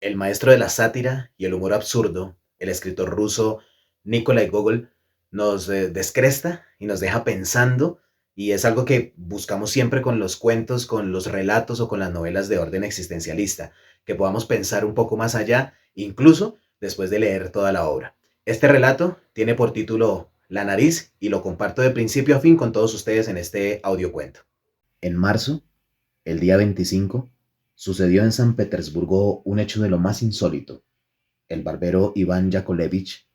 El maestro de la sátira y el humor absurdo, el escritor ruso Nikolai Gogol, nos descresta y nos deja pensando, y es algo que buscamos siempre con los cuentos, con los relatos o con las novelas de orden existencialista, que podamos pensar un poco más allá, incluso después de leer toda la obra. Este relato tiene por título La nariz y lo comparto de principio a fin con todos ustedes en este audiocuento. En marzo, el día 25, sucedió en San Petersburgo un hecho de lo más insólito. El barbero Iván Yakovlevich,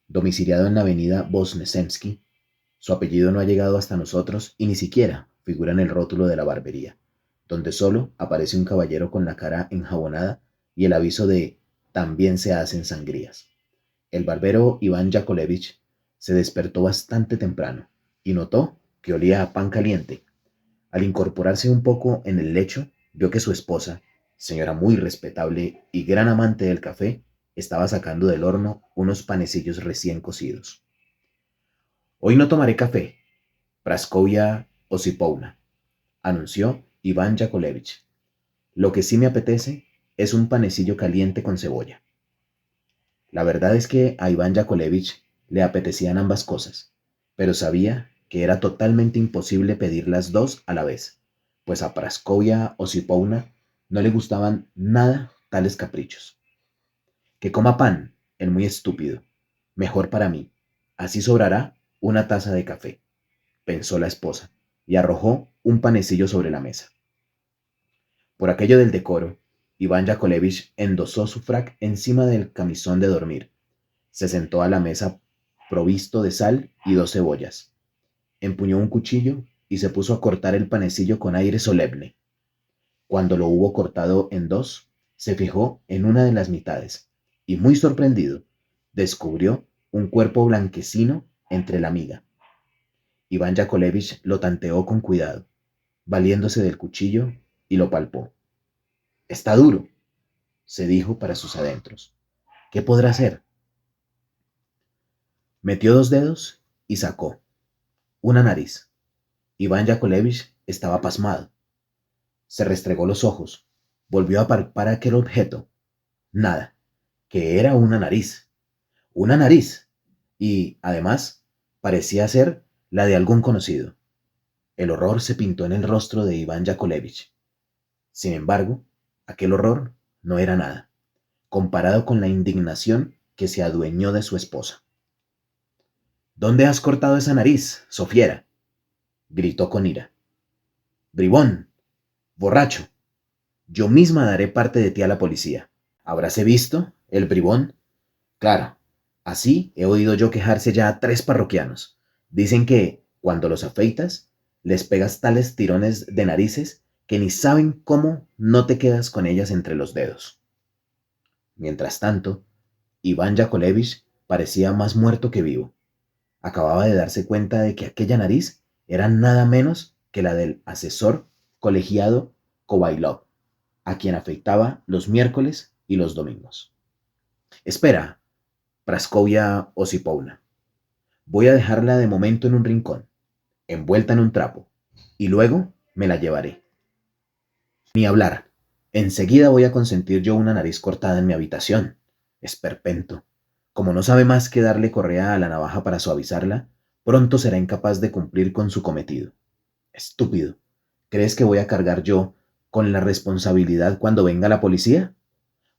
domiciliado en la avenida Voznesensky, su apellido no ha llegado hasta nosotros y ni siquiera figura en el rótulo de la barbería, donde solo aparece un caballero con la cara enjabonada y el aviso de también se hacen sangrías. El barbero Iván Yakovlevich se despertó bastante temprano y notó que olía a pan caliente. Al incorporarse un poco en el lecho, vio que su esposa, señora muy respetable y gran amante del café, estaba sacando del horno unos panecillos recién cocidos. Hoy no tomaré café, Praskovia Osipovna, anunció Iván Yakovlevich. Lo que sí me apetece es un panecillo caliente con cebolla. La verdad es que a Iván Yakovlevich le apetecían ambas cosas, pero sabía que era totalmente imposible pedir las dos a la vez, pues a Praskovia Osipovna no le gustaban nada tales caprichos. Que coma pan, el muy estúpido. Mejor para mí. Así sobrará una taza de café, pensó la esposa, y arrojó un panecillo sobre la mesa. Por aquello del decoro, Iván Yakovlevich endosó su frac encima del camisón de dormir. Se sentó a la mesa provisto de sal y dos cebollas. Empuñó un cuchillo y se puso a cortar el panecillo con aire solemne. Cuando lo hubo cortado en dos, se fijó en una de las mitades y, muy sorprendido, descubrió un cuerpo blanquecino entre la miga. Iván Yakovlevich lo tanteó con cuidado, valiéndose del cuchillo, y lo palpó. Está duro, se dijo para sus adentros. ¿Qué podrá ser? Metió dos dedos y sacó una nariz. Iván Yakovlevich estaba pasmado. Se restregó los ojos, volvió a palpar aquel objeto. Nada, que era una nariz. Una nariz. Y, además, parecía ser la de algún conocido. El horror se pintó en el rostro de Iván Yakovlevich. Sin embargo, aquel horror no era nada, comparado con la indignación que se adueñó de su esposa. ¿Dónde has cortado esa nariz, Sofiera? Gritó con ira. Bribón, borracho, yo misma daré parte de ti a la policía. ¿Habráse visto, el bribón? Claro, así he oído yo quejarse ya a 3 parroquianos. Dicen que, cuando los afeitas, les pegas tales tirones de narices que ni saben cómo no te quedas con ellas entre los dedos. Mientras tanto, Iván Yakovlevich parecía más muerto que vivo. Acababa de darse cuenta de que aquella nariz era nada menos que la del asesor colegiado Kovailov, a quien afeitaba los miércoles y los domingos. Espera, Praskovia Osipovna. Voy a dejarla de momento en un rincón, envuelta en un trapo, y luego me la llevaré. Ni hablar. Enseguida voy a consentir yo una nariz cortada en mi habitación. Esperpento. Como no sabe más que darle correa a la navaja para suavizarla, pronto será incapaz de cumplir con su cometido. Estúpido. ¿Crees que voy a cargar yo con la responsabilidad cuando venga la policía?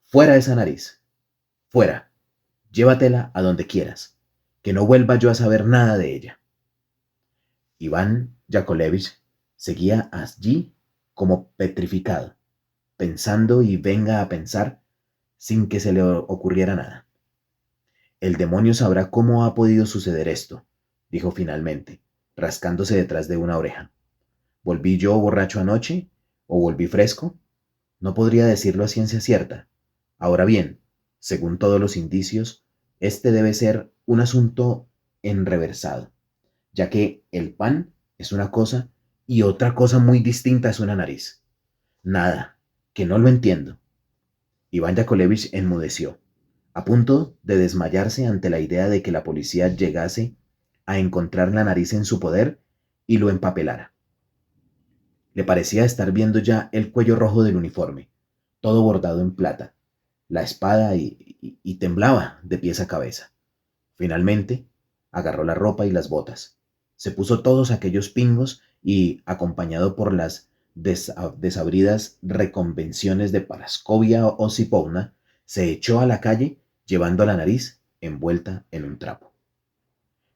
Fuera esa nariz. Fuera. Llévatela a donde quieras. Que no vuelva yo a saber nada de ella. Iván Yakovlevich seguía allí como petrificado, pensando y venga a pensar sin que se le ocurriera nada. El demonio sabrá cómo ha podido suceder esto, dijo finalmente, rascándose detrás de una oreja. ¿Volví yo borracho anoche o volví fresco? No podría decirlo a ciencia cierta. Ahora bien, según todos los indicios, este debe ser un asunto enreversado, ya que el pan es una cosa y otra cosa muy distinta es una nariz. Nada, que no lo entiendo. Iván Yakovlevich enmudeció, a punto de desmayarse ante la idea de que la policía llegase a encontrar la nariz en su poder y lo empapelara. Le parecía estar viendo ya el cuello rojo del uniforme, todo bordado en plata, la espada y temblaba de pies a cabeza. Finalmente, agarró la ropa y las botas. Se puso todos aquellos pingos y, acompañado por las desabridas reconvenciones de Parascovia o Cipovna, se echó a la calle llevando la nariz envuelta en un trapo.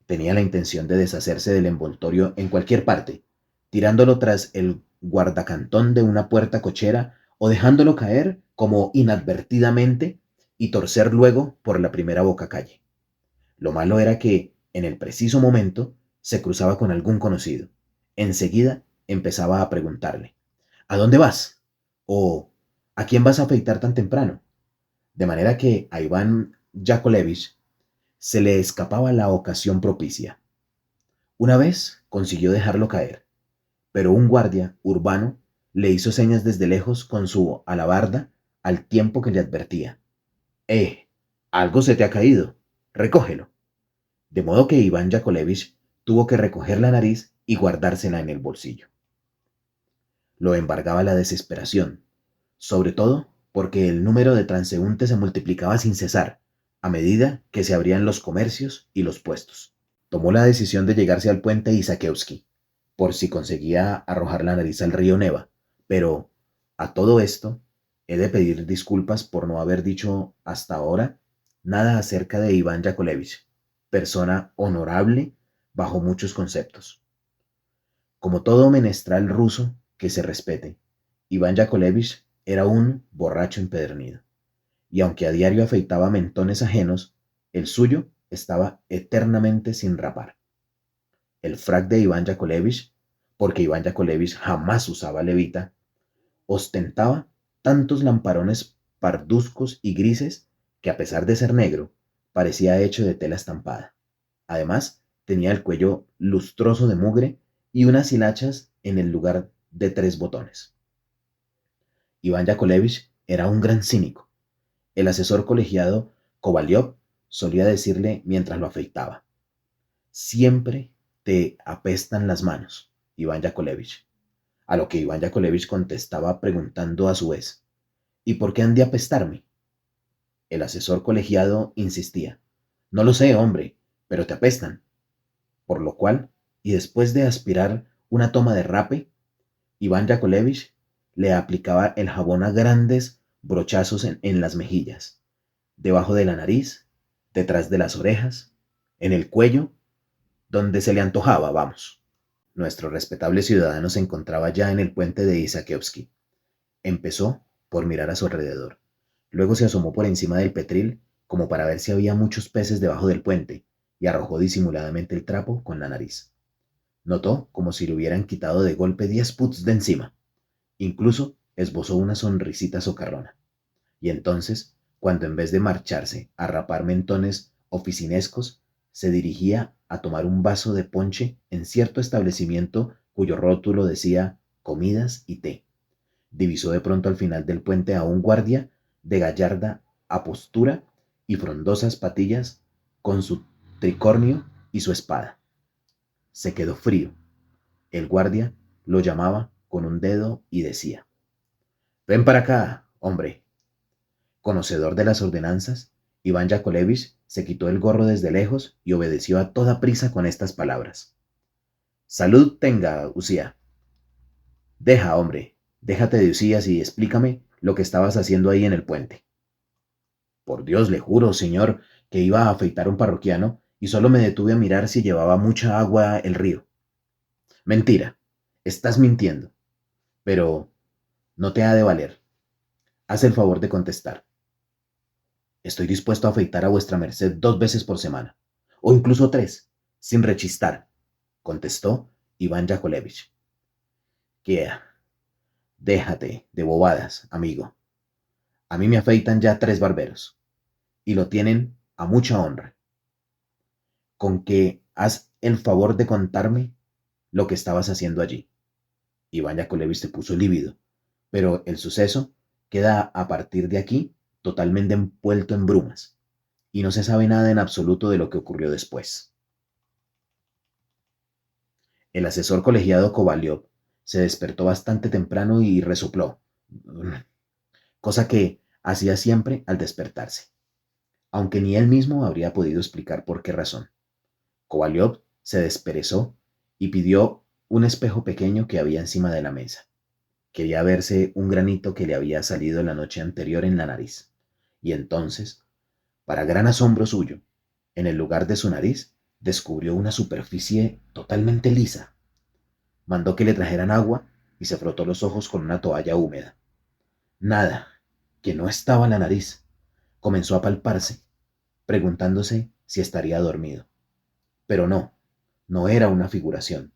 Tenía la intención de deshacerse del envoltorio en cualquier parte, tirándolo tras el guardacantón de una puerta cochera o dejándolo caer como inadvertidamente y torcer luego por la primera bocacalle. Lo malo era que, en el preciso momento, se cruzaba con algún conocido. Enseguida empezaba a preguntarle, ¿a dónde vas? O ¿a quién vas a afeitar tan temprano? De manera que a Iván Yakovlevich se le escapaba la ocasión propicia. Una vez consiguió dejarlo caer, pero un guardia urbano le hizo señas desde lejos con su alabarda al tiempo que le advertía, algo se te ha caído, recógelo. De modo que Iván Yakovlevich tuvo que recoger la nariz y guardársela en el bolsillo. Lo embargaba la desesperación, sobre todo porque el número de transeúntes se multiplicaba sin cesar a medida que se abrían los comercios y los puestos. Tomó la decisión de llegarse al puente Isakievsky, por si conseguía arrojar la nariz al río Neva, pero a todo esto he de pedir disculpas por no haber dicho hasta ahora nada acerca de Iván Yakovlevich, persona honorable bajo muchos conceptos. Como todo menestral ruso que se respete, Iván Yakovlevich era un borracho empedernido, y aunque a diario afeitaba mentones ajenos, el suyo estaba eternamente sin rapar. El frac de Iván Yakovlevich, porque Iván Yakovlevich jamás usaba levita, ostentaba tantos lamparones parduzcos y grises que, a pesar de ser negro, parecía hecho de tela estampada. Además, tenía el cuello lustroso de mugre y unas hilachas en el lugar de 3 botones. Iván Yakovlevich era un gran cínico. El asesor colegiado Kovalyov solía decirle mientras lo afeitaba, siempre te apestan las manos, Iván Yakovlevich. A lo que Iván Yakovlevich contestaba preguntando a su vez, ¿y por qué han de apestarme? El asesor colegiado insistía, no lo sé, hombre, pero te apestan. Por lo cual, y después de aspirar una toma de rape, Iván Yakovlevich le aplicaba el jabón a grandes brochazos en las mejillas, debajo de la nariz, detrás de las orejas, en el cuello, donde se le antojaba, vamos. Nuestro respetable ciudadano se encontraba ya en el puente de Isakievsky. Empezó por mirar a su alrededor. Luego se asomó por encima del petril como para ver si había muchos peces debajo del puente y arrojó disimuladamente el trapo con la nariz. Notó como si le hubieran quitado de golpe 10 puts de encima. Incluso esbozó una sonrisita socarrona. Y entonces, cuando en vez de marcharse a rapar mentones oficinescos, se dirigía a tomar un vaso de ponche en cierto establecimiento cuyo rótulo decía comidas y té, divisó de pronto al final del puente a un guardia de gallarda apostura y frondosas patillas con su tricornio y su espada. Se quedó frío. El guardia lo llamaba con un dedo y decía, ven para acá, hombre. Conocedor de las ordenanzas, Iván Yakovlevich se quitó el gorro desde lejos y obedeció a toda prisa con estas palabras. Salud tenga, Usía. Deja, hombre, déjate de usías y explícame lo que estabas haciendo ahí en el puente. Por Dios, le juro, señor, que iba a afeitar un parroquiano y solo me detuve a mirar si llevaba mucha agua el río. Mentira, estás mintiendo, pero no te ha de valer. Haz el favor de contestar. Estoy dispuesto a afeitar a vuestra merced 2 veces por semana, o incluso 3, sin rechistar, contestó Iván Yakovlevich. Queda, déjate de bobadas, amigo. A mí me afeitan ya 3 barberos, y lo tienen a mucha honra. Con que haz el favor de contarme lo que estabas haciendo allí. Iván Yakovlevich se puso lívido, pero el suceso queda a partir de aquí totalmente envuelto en brumas, y no se sabe nada en absoluto de lo que ocurrió después. El asesor colegiado Kovalyov se despertó bastante temprano y resopló, cosa que hacía siempre al despertarse, aunque ni él mismo habría podido explicar por qué razón. Kovalyov se desperezó y pidió un espejo pequeño que había encima de la mesa. Quería verse un granito que le había salido la noche anterior en la nariz. Y entonces, para gran asombro suyo, en el lugar de su nariz descubrió una superficie totalmente lisa. Mandó que le trajeran agua y se frotó los ojos con una toalla húmeda. Nada, que no estaba en la nariz. Comenzó a palparse, preguntándose si estaría dormido. Pero no, no era una figuración.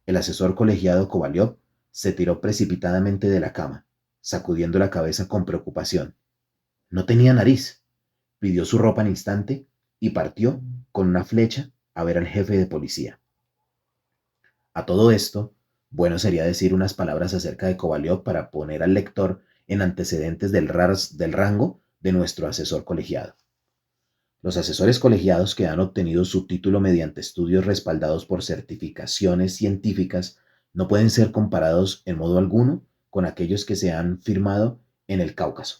El asesor colegiado Kovalyov se tiró precipitadamente de la cama, sacudiendo la cabeza con preocupación. No tenía nariz. Pidió su ropa al instante y partió con una flecha a ver al jefe de policía. A todo esto, bueno sería decir unas palabras acerca de Kovalyov para poner al lector en antecedentes del rango de nuestro asesor colegiado. Los asesores colegiados que han obtenido su título mediante estudios respaldados por certificaciones científicas no pueden ser comparados en modo alguno con aquellos que se han firmado en el Cáucaso.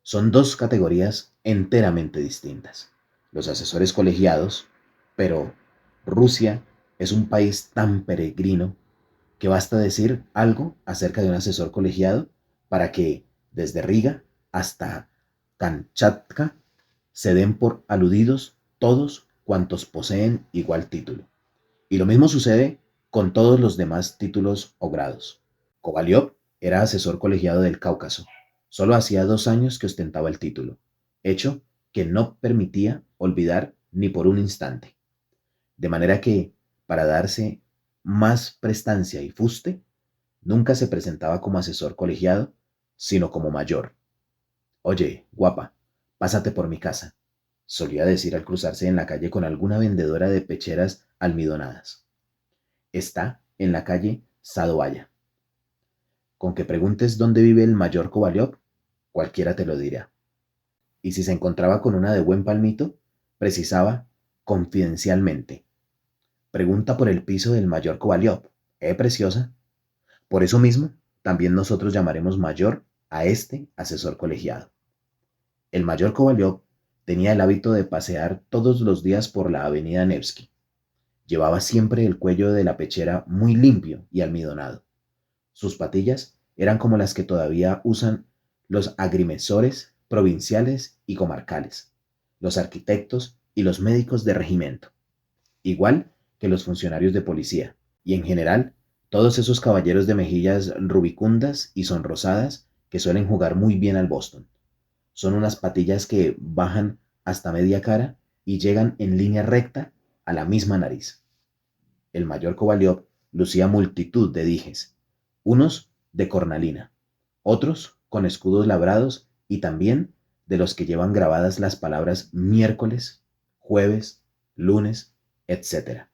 Son dos categorías enteramente distintas. Los asesores colegiados, pero Rusia es un país tan peregrino que basta decir algo acerca de un asesor colegiado para que desde Riga hasta Kamchatka se den por aludidos todos cuantos poseen igual título. Y lo mismo sucede con todos los demás títulos o grados. Kovalyov era asesor colegiado del Cáucaso. Solo hacía 2 años que ostentaba el título, hecho que no permitía olvidar ni por un instante. De manera que, para darse más prestancia y fuste, nunca se presentaba como asesor colegiado, sino como mayor. Oye, guapa, pásate por mi casa, solía decir al cruzarse en la calle con alguna vendedora de pecheras almidonadas. Está en la calle Sadoaya. Con que preguntes dónde vive el mayor Kovalyov, cualquiera te lo dirá. Y si se encontraba con una de buen palmito, precisaba confidencialmente: pregunta por el piso del mayor Kovalyov, preciosa. Por eso mismo, también nosotros llamaremos mayor a este asesor colegiado. El mayor Kovalyov tenía el hábito de pasear todos los días por la avenida Nevsky. Llevaba siempre el cuello de la pechera muy limpio y almidonado. Sus patillas eran como las que todavía usan los agrimensores provinciales y comarcales, los arquitectos y los médicos de regimiento, igual que los funcionarios de policía, y en general todos esos caballeros de mejillas rubicundas y sonrosadas que suelen jugar muy bien al Boston. Son unas patillas que bajan hasta media cara y llegan en línea recta a la misma nariz. El mayor Kovalyov lucía multitud de dijes, unos de cornalina, otros con escudos labrados y también de los que llevan grabadas las palabras miércoles, jueves, lunes, etc.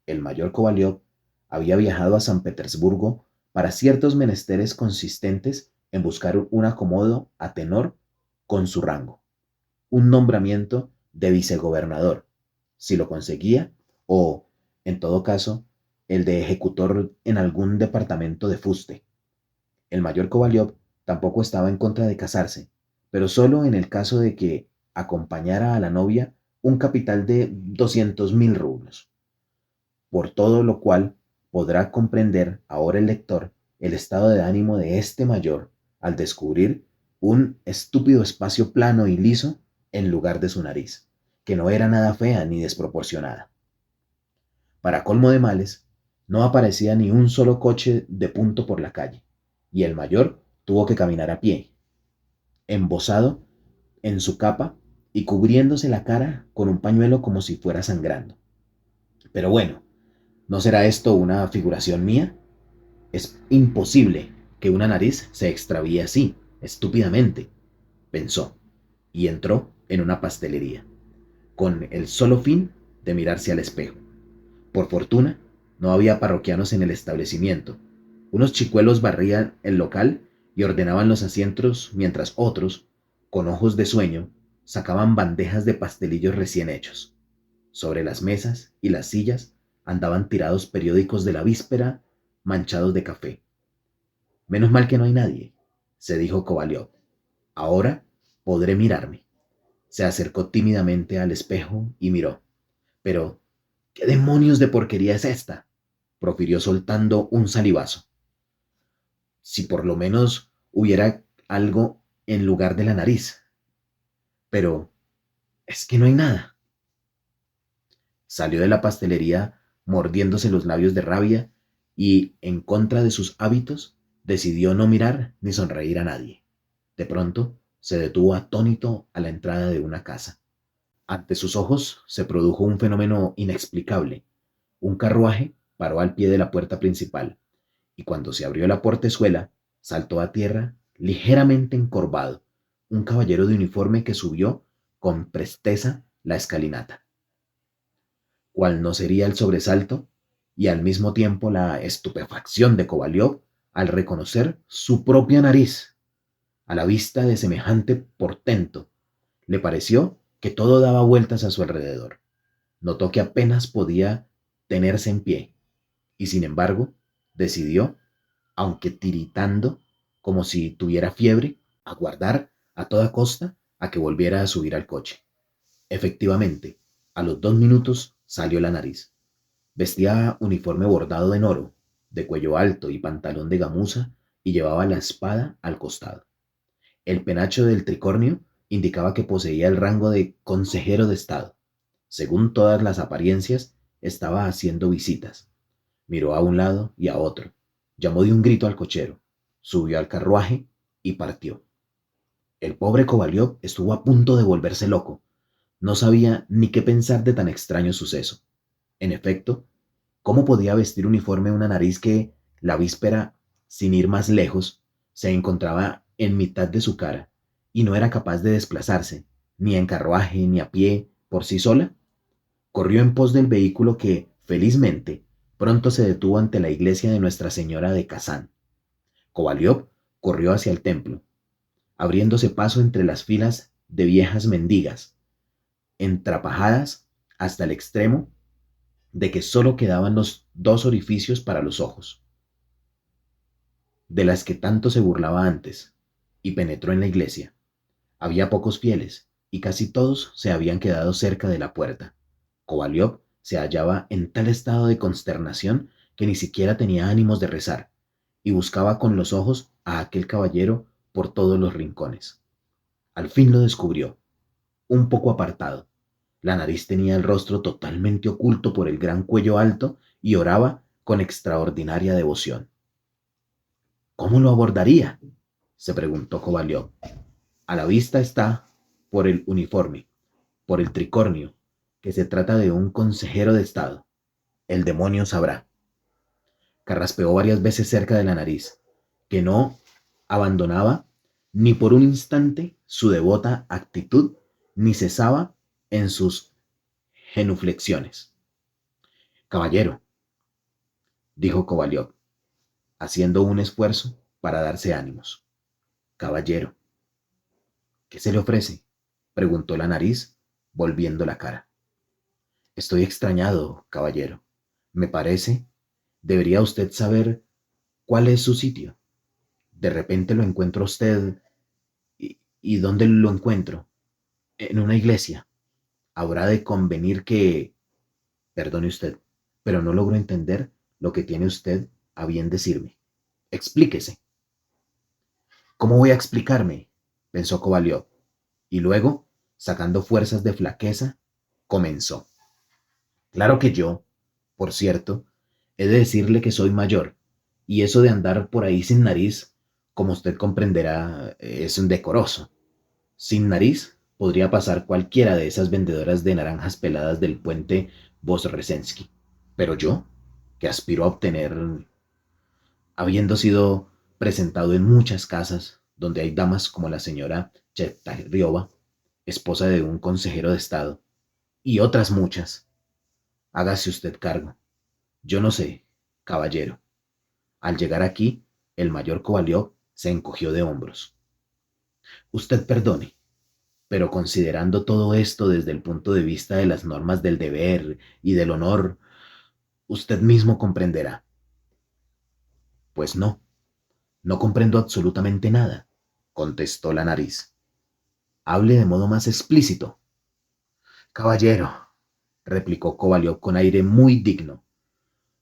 El mayor Kovalyov había viajado a San Petersburgo para ciertos menesteres consistentes en buscar un acomodo a tenor con su rango, un nombramiento de vicegobernador, si lo conseguía, o, en todo caso, el de ejecutor en algún departamento de fuste. El mayor Kovalyov tampoco estaba en contra de casarse, pero solo en el caso de que acompañara a la novia un capital de 200.000 rublos. Por todo lo cual podrá comprender ahora el lector el estado de ánimo de este mayor al descubrir un estúpido espacio plano y liso en lugar de su nariz, que no era nada fea ni desproporcionada. Para colmo de males, no aparecía ni un solo coche de punto por la calle, y el mayor tuvo que caminar a pie, embozado en su capa y cubriéndose la cara con un pañuelo como si fuera sangrando. Pero bueno, ¿no será esto una figuración mía? Es imposible que una nariz se extravíe así, estúpidamente, pensó, y entró en una pastelería, con el solo fin de mirarse al espejo. Por fortuna, no había parroquianos en el establecimiento. Unos chicuelos barrían el local y ordenaban los asientos, mientras otros, con ojos de sueño, sacaban bandejas de pastelillos recién hechos. Sobre las mesas y las sillas andaban tirados periódicos de la víspera manchados de café. Menos mal que no hay nadie, se dijo Kovalyov. Ahora podré mirarme. Se acercó tímidamente al espejo y miró. Pero, ¿qué demonios de porquería es esta? Profirió soltando un salivazo. Si por lo menos hubiera algo en lugar de la nariz. Pero es que no hay nada. Salió de la pastelería mordiéndose los labios de rabia y, en contra de sus hábitos, decidió no mirar ni sonreír a nadie. De pronto, se detuvo atónito a la entrada de una casa. Ante sus ojos se produjo un fenómeno inexplicable. Un carruaje paró al pie de la puerta principal, y cuando se abrió la portezuela, saltó a tierra, ligeramente encorvado, un caballero de uniforme que subió con presteza la escalinata. Cuál no sería el sobresalto y al mismo tiempo la estupefacción de Kovalyov al reconocer su propia nariz. A la vista de semejante portento, le pareció que todo daba vueltas a su alrededor. Notó que apenas podía tenerse en pie y, sin embargo, decidió, aunque tiritando como si tuviera fiebre, aguardar a toda costa a que volviera a subir al coche. Efectivamente, a los 2 minutos salió la nariz. Vestía uniforme bordado en oro, de cuello alto y pantalón de gamuza, y llevaba la espada al costado. El penacho del tricornio indicaba que poseía el rango de consejero de Estado. Según todas las apariencias, estaba haciendo visitas. Miró a un lado y a otro. Llamó de un grito al cochero. Subió al carruaje y partió. El pobre Kovalyov estuvo a punto de volverse loco. No sabía ni qué pensar de tan extraño suceso. En efecto, ¿cómo podía vestir uniforme una nariz que, la víspera, sin ir más lejos, se encontraba en mitad de su cara y no era capaz de desplazarse, ni en carruaje ni a pie, por sí sola? Corrió en pos del vehículo que, felizmente, pronto se detuvo ante la iglesia de Nuestra Señora de Kazán. Kovalyov corrió hacia el templo, abriéndose paso entre las filas de viejas mendigas, entrapajadas hasta el extremo de que solo quedaban los dos orificios para los ojos, de las que tanto se burlaba antes, y penetró en la iglesia. Había pocos fieles, y casi todos se habían quedado cerca de la puerta. Kovalyov se hallaba en tal estado de consternación que ni siquiera tenía ánimos de rezar, y buscaba con los ojos a aquel caballero por todos los rincones. Al fin lo descubrió, un poco apartado. La nariz tenía el rostro totalmente oculto por el gran cuello alto y oraba con extraordinaria devoción. ¿Cómo lo abordaría?, se preguntó Kovalyov. A la vista está, por el uniforme, por el tricornio, que se trata de un consejero de Estado. El demonio sabrá. Carraspeó varias veces cerca de la nariz, que no abandonaba ni por un instante su devota actitud, ni cesaba en sus genuflexiones. Caballero, dijo Kovalyov, haciendo un esfuerzo para darse ánimos. Caballero, ¿qué se le ofrece?, preguntó la nariz, volviendo la cara. Estoy extrañado, caballero. Me parece, debería usted saber cuál es su sitio. De repente lo encuentro a usted. ¿Y dónde lo encuentro? En una iglesia. Habrá de convenir que... Perdone usted, pero no logro entender lo que tiene usted a bien decirme. Explíquese. ¿Cómo voy a explicarme?, pensó Kovalyov, y luego, sacando fuerzas de flaqueza, comenzó. Claro que yo, por cierto, he de decirle que soy mayor, y eso de andar por ahí sin nariz, como usted comprenderá, es indecoroso. Sin nariz podría pasar cualquiera de esas vendedoras de naranjas peladas del puente Vozresensky. Pero yo, que aspiro a obtener, habiendo sido presentado en muchas casas donde hay damas como la señora Chetaryova, esposa de un consejero de Estado, y otras muchas, hágase usted cargo. Yo no sé, caballero. Al llegar aquí, el mayor Kovalyov se encogió de hombros. Usted perdone, pero considerando todo esto desde el punto de vista de las normas del deber y del honor, usted mismo comprenderá. Pues no, no comprendo absolutamente nada. contestó la nariz. Hable de modo más explícito. Caballero, replicó Kovalyov con aire muy digno,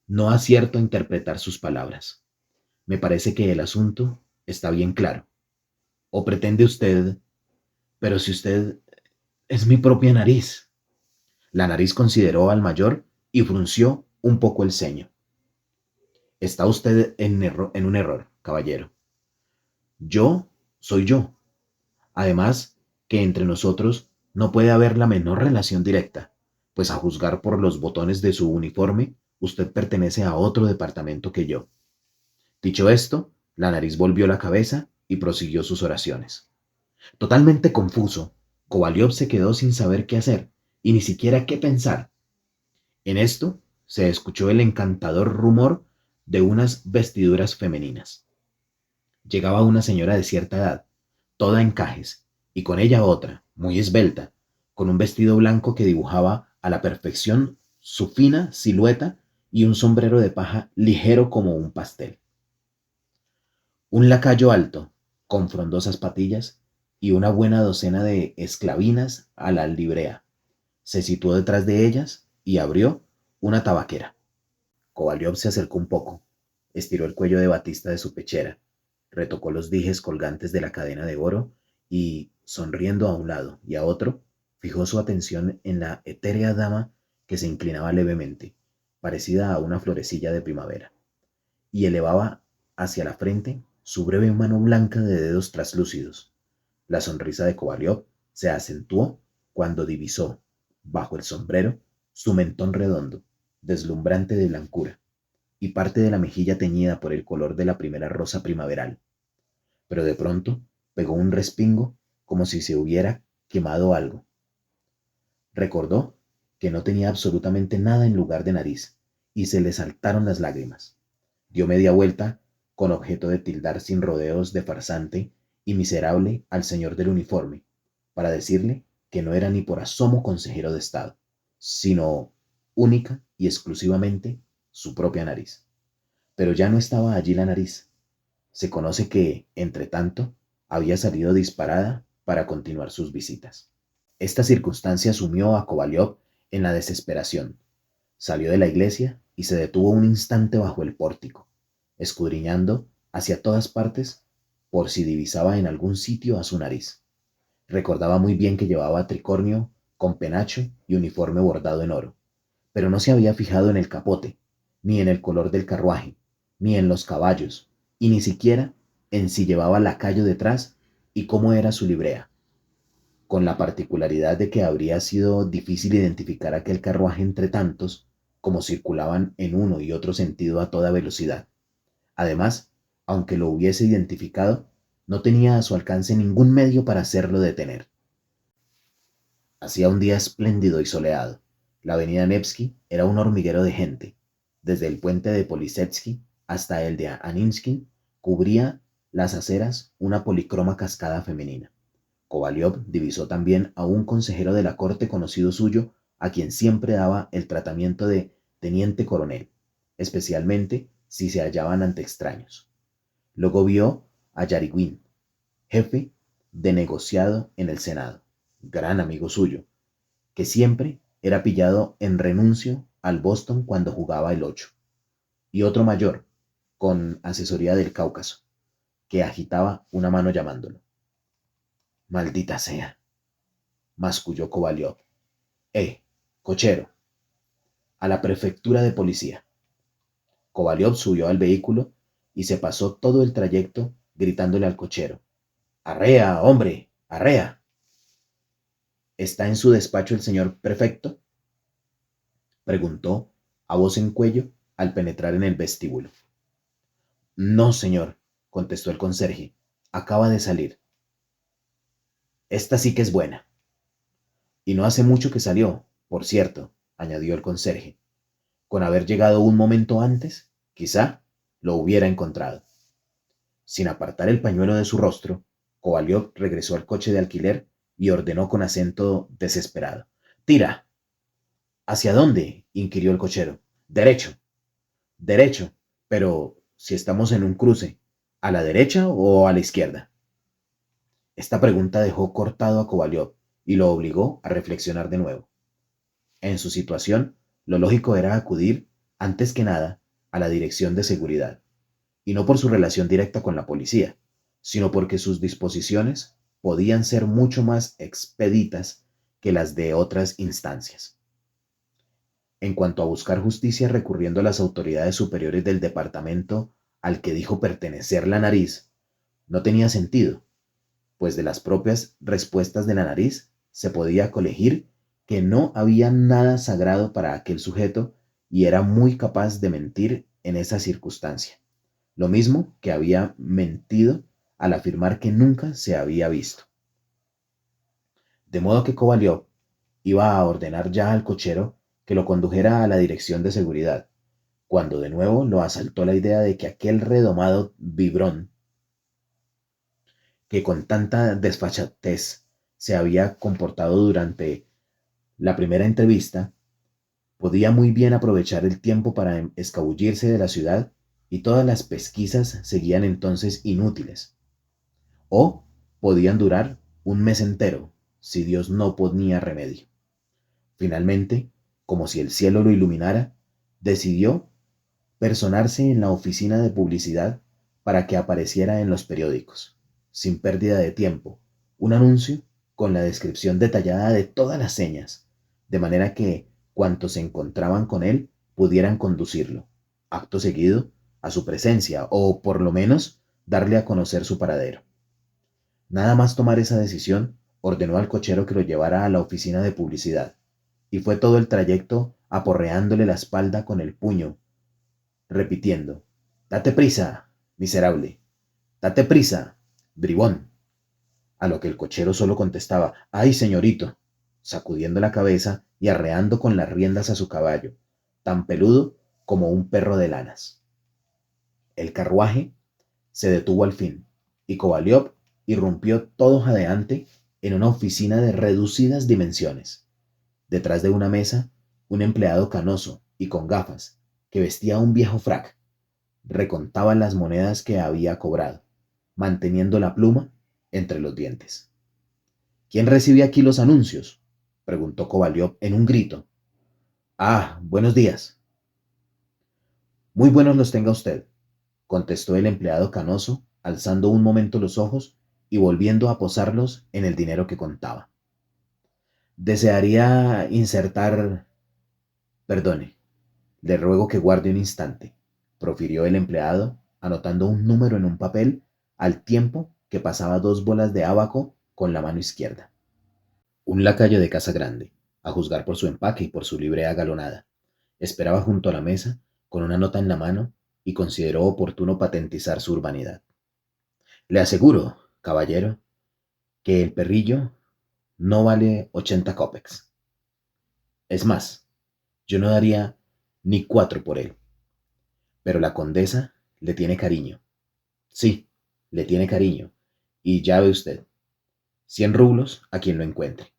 no acierto a interpretar sus palabras. Me parece que el asunto está bien claro. ¿O pretende usted? Pero si usted es mi propia nariz. La nariz consideró al mayor y frunció un poco el ceño. Está usted en un error, caballero. Yo soy yo. Además, que entre nosotros no puede haber la menor relación directa, pues a juzgar por los botones de su uniforme, usted pertenece a otro departamento que yo. Dicho esto, la nariz volvió la cabeza y prosiguió sus oraciones. Totalmente confuso, Kovalyov se quedó sin saber qué hacer y ni siquiera qué pensar. En esto se escuchó el encantador rumor de unas vestiduras femeninas. Llegaba una señora de cierta edad, toda encajes, y con ella otra, muy esbelta, con un vestido blanco que dibujaba a la perfección su fina silueta y un sombrero de paja ligero como un pastel. Un lacayo alto, con frondosas patillas, y una buena docena de esclavinas a la librea, se situó detrás de ellas y abrió una tabaquera. Kovalyov se acercó un poco, estiró el cuello de batista de su pechera, retocó los dijes colgantes de la cadena de oro y, sonriendo a un lado y a otro, fijó su atención en la etérea dama que se inclinaba levemente, parecida a una florecilla de primavera, y elevaba hacia la frente su breve mano blanca de dedos traslúcidos. La sonrisa de Kovalyov se acentuó cuando divisó, bajo el sombrero, su mentón redondo, deslumbrante de blancura, y parte de la mejilla teñida por el color de la primera rosa primaveral. Pero de pronto pegó un respingo como si se hubiera quemado algo. Recordó que no tenía absolutamente nada en lugar de nariz, y se le saltaron las lágrimas. Dio media vuelta con objeto de tildar sin rodeos de farsante y miserable al señor del uniforme, para decirle que no era ni por asomo consejero de Estado, sino única y exclusivamente su propia nariz. Pero ya no estaba allí la nariz. Se conoce que, entre tanto, había salido disparada para continuar sus visitas. Esta circunstancia sumió a Kovalyov en la desesperación. Salió de la iglesia y se detuvo un instante bajo el pórtico, escudriñando hacia todas partes por si divisaba en algún sitio a su nariz. Recordaba muy bien que llevaba tricornio con penacho y uniforme bordado en oro, pero no se había fijado en el capote, ni en el color del carruaje, ni en los caballos, y ni siquiera en si llevaba lacayo detrás y cómo era su librea, con la particularidad de que habría sido difícil identificar aquel carruaje entre tantos, como circulaban en uno y otro sentido a toda velocidad. Además, aunque lo hubiese identificado, no tenía a su alcance ningún medio para hacerlo detener. Hacía un día espléndido y soleado. La avenida Nevsky era un hormiguero de gente. Desde el puente de Polisevsky hasta el de Aninsky cubría las aceras una policroma cascada femenina. Kovalyov divisó también a un consejero de la corte conocido suyo, a quien siempre daba el tratamiento de teniente coronel, especialmente si se hallaban ante extraños. Luego vio a Yariguin, jefe de negociado en el Senado, gran amigo suyo, que siempre era pillado en renuncio al Boston cuando jugaba el 8, y otro mayor, con asesoría del Cáucaso, que agitaba una mano llamándolo. Maldita sea, masculló Kovalyov. Cochero, a la prefectura de policía. Kovalyov subió al vehículo y se pasó todo el trayecto gritándole al cochero. ¡Arrea, hombre! ¡Arrea! ¿Está en su despacho el señor prefecto? Preguntó a voz en cuello al penetrar en el vestíbulo. No, señor, contestó el conserje. Acaba de salir. Esta sí que es buena. Y no hace mucho que salió, por cierto, añadió el conserje. Con haber llegado un momento antes, quizá lo hubiera encontrado. Sin apartar el pañuelo de su rostro, Kovalyov regresó al coche de alquiler y ordenó con acento desesperado. ¡Tira! ¿Hacia dónde? Inquirió el cochero. Derecho. Derecho. Pero si estamos en un cruce, ¿a la derecha o a la izquierda? Esta pregunta dejó cortado a Kovalyov y lo obligó a reflexionar de nuevo. En su situación, lo lógico era acudir, antes que nada, a la Dirección de Seguridad, y no por su relación directa con la policía, sino porque sus disposiciones podían ser mucho más expeditas que las de otras instancias. En cuanto a buscar justicia recurriendo a las autoridades superiores del departamento al que dijo pertenecer la nariz, no tenía sentido, pues de las propias respuestas de la nariz se podía colegir que no había nada sagrado para aquel sujeto y era muy capaz de mentir en esa circunstancia, lo mismo que había mentido al afirmar que nunca se había visto. De modo que Kovalyov iba a ordenar ya al cochero que lo condujera a la dirección de seguridad, cuando de nuevo lo asaltó la idea de que aquel redomado vibrón, que con tanta desfachatez se había comportado durante la primera entrevista, podía muy bien aprovechar el tiempo para escabullirse de la ciudad y todas las pesquisas seguían entonces inútiles. O podían durar un mes entero, si Dios no ponía remedio. Finalmente, como si el cielo lo iluminara, decidió personarse en la oficina de publicidad para que apareciera en los periódicos, sin pérdida de tiempo, un anuncio con la descripción detallada de todas las señas, de manera que cuantos se encontraban con él pudieran conducirlo, acto seguido, a su presencia o, por lo menos, darle a conocer su paradero. Nada más tomar esa decisión, ordenó al cochero que lo llevara a la oficina de publicidad, y fue todo el trayecto aporreándole la espalda con el puño, repitiendo: «Date prisa, miserable, date prisa, bribón», a lo que el cochero solo contestaba: «Ay, señorito», sacudiendo la cabeza y arreando con las riendas a su caballo, tan peludo como un perro de lanas. El carruaje se detuvo al fin, y Kovalyov irrumpió todo jadeante en una oficina de reducidas dimensiones. Detrás de una mesa, un empleado canoso y con gafas, que vestía un viejo frac, recontaba las monedas que había cobrado, manteniendo la pluma entre los dientes. «¿Quién recibe aquí los anuncios?», preguntó Kovalyov en un grito. «Ah, buenos días». «Muy buenos los tenga usted», contestó el empleado canoso, alzando un momento los ojos y volviendo a posarlos en el dinero que contaba. «Desearía insertar...». «Perdone, le ruego que guarde un instante», profirió el empleado, anotando un número en un papel al tiempo que pasaba 2 bolas de ábaco con la mano izquierda. Un lacayo de casa grande, a juzgar por su empaque y por su librea galonada, esperaba junto a la mesa con una nota en la mano y consideró oportuno patentizar su urbanidad. «Le aseguro, caballero, que el perrillo no vale 80 kopecks. Es más, yo no daría ni 4 por él. Pero la condesa le tiene cariño. Sí, le tiene cariño. Y ya ve usted, 100 rublos a quien lo encuentre.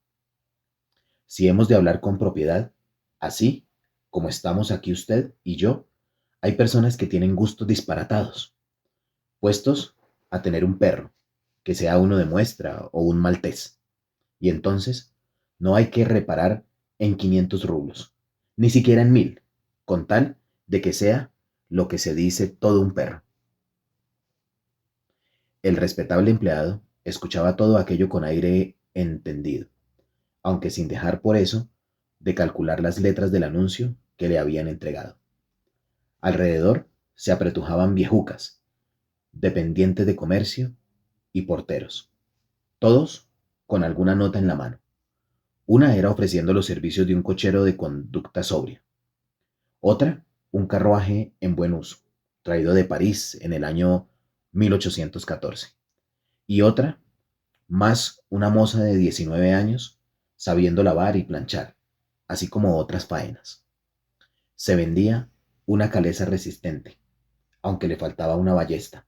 Si hemos de hablar con propiedad, así como estamos aquí usted y yo, hay personas que tienen gustos disparatados, puestos a tener un perro, que sea uno de muestra o un maltés. Y entonces no hay que reparar en 500 rublos, ni siquiera en 1000, con tal de que sea lo que se dice todo un perro». El respetable empleado escuchaba todo aquello con aire entendido, aunque sin dejar por eso de calcular las letras del anuncio que le habían entregado. Alrededor se apretujaban viejucas, dependientes de comercio y porteros, todos con alguna nota en la mano. Una era ofreciendo los servicios de un cochero de conducta sobria. Otra, un carruaje en buen uso, traído de París en el año 1814. Y otra, más una moza de 19 años, sabiendo lavar y planchar, así como otras faenas. Se vendía una caleza resistente, aunque le faltaba una ballesta.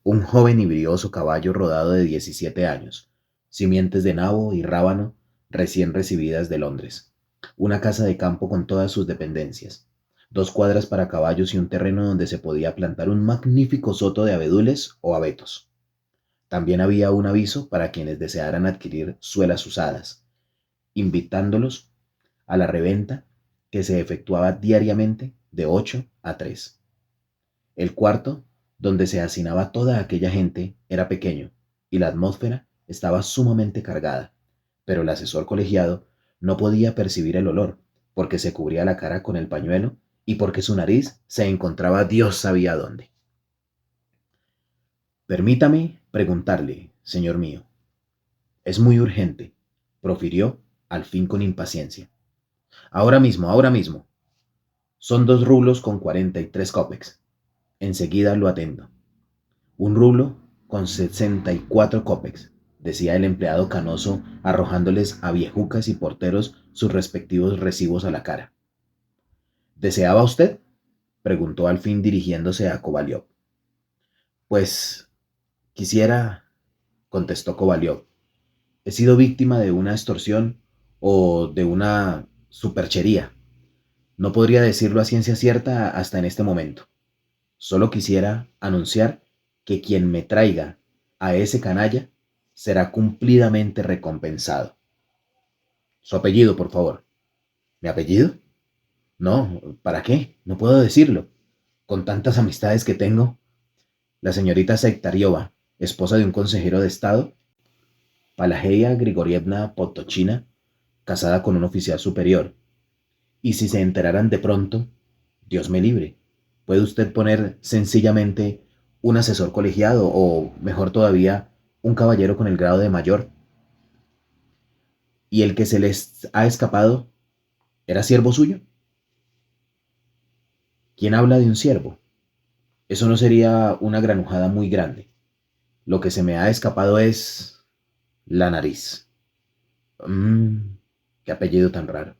Un joven y brioso caballo rodado de 17 años, simientes de nabo y rábano recién recibidas de Londres, una casa de campo con todas sus dependencias, 2 cuadras para caballos y un terreno donde se podía plantar un magnífico soto de abedules o abetos. También había un aviso para quienes desearan adquirir suelas usadas, invitándolos a la reventa que se efectuaba diariamente de 8 a 3. El cuarto, donde se hacinaba toda aquella gente, era pequeño y la atmósfera estaba sumamente cargada, pero el asesor colegiado no podía percibir el olor porque se cubría la cara con el pañuelo y porque su nariz se encontraba Dios sabía dónde. Permítame preguntarle, señor mío. Es muy urgente, profirió al fin con impaciencia. Ahora mismo, ahora mismo. Son 2 rublos con 43 copex. Enseguida lo atendo. 1 rublo con 64 copex, decía el empleado canoso, arrojándoles a viejucas y porteros sus respectivos recibos a la cara. ¿Deseaba usted? Preguntó al fin dirigiéndose a Kovaliov. Pues quisiera, contestó Kovaliov. He sido víctima de una extorsión o de una superchería. No podría decirlo a ciencia cierta hasta en este momento. Solo quisiera anunciar que quien me traiga a ese canalla será cumplidamente recompensado. Su apellido, por favor. ¿Mi apellido? No, ¿para qué? No puedo decirlo. Con tantas amistades que tengo. La señorita Sektariova, esposa de un consejero de Estado, Palageya Grigorievna Potochina, casada con un oficial superior. Y si se enteraran de pronto, Dios me libre, puede usted poner sencillamente un asesor colegiado o, mejor todavía, un caballero con el grado de mayor. ¿Y el que se les ha escapado era siervo suyo? ¿Quién habla de un siervo? Eso no sería una granujada muy grande. Lo que se me ha escapado es la nariz. Mmm, qué apellido tan raro.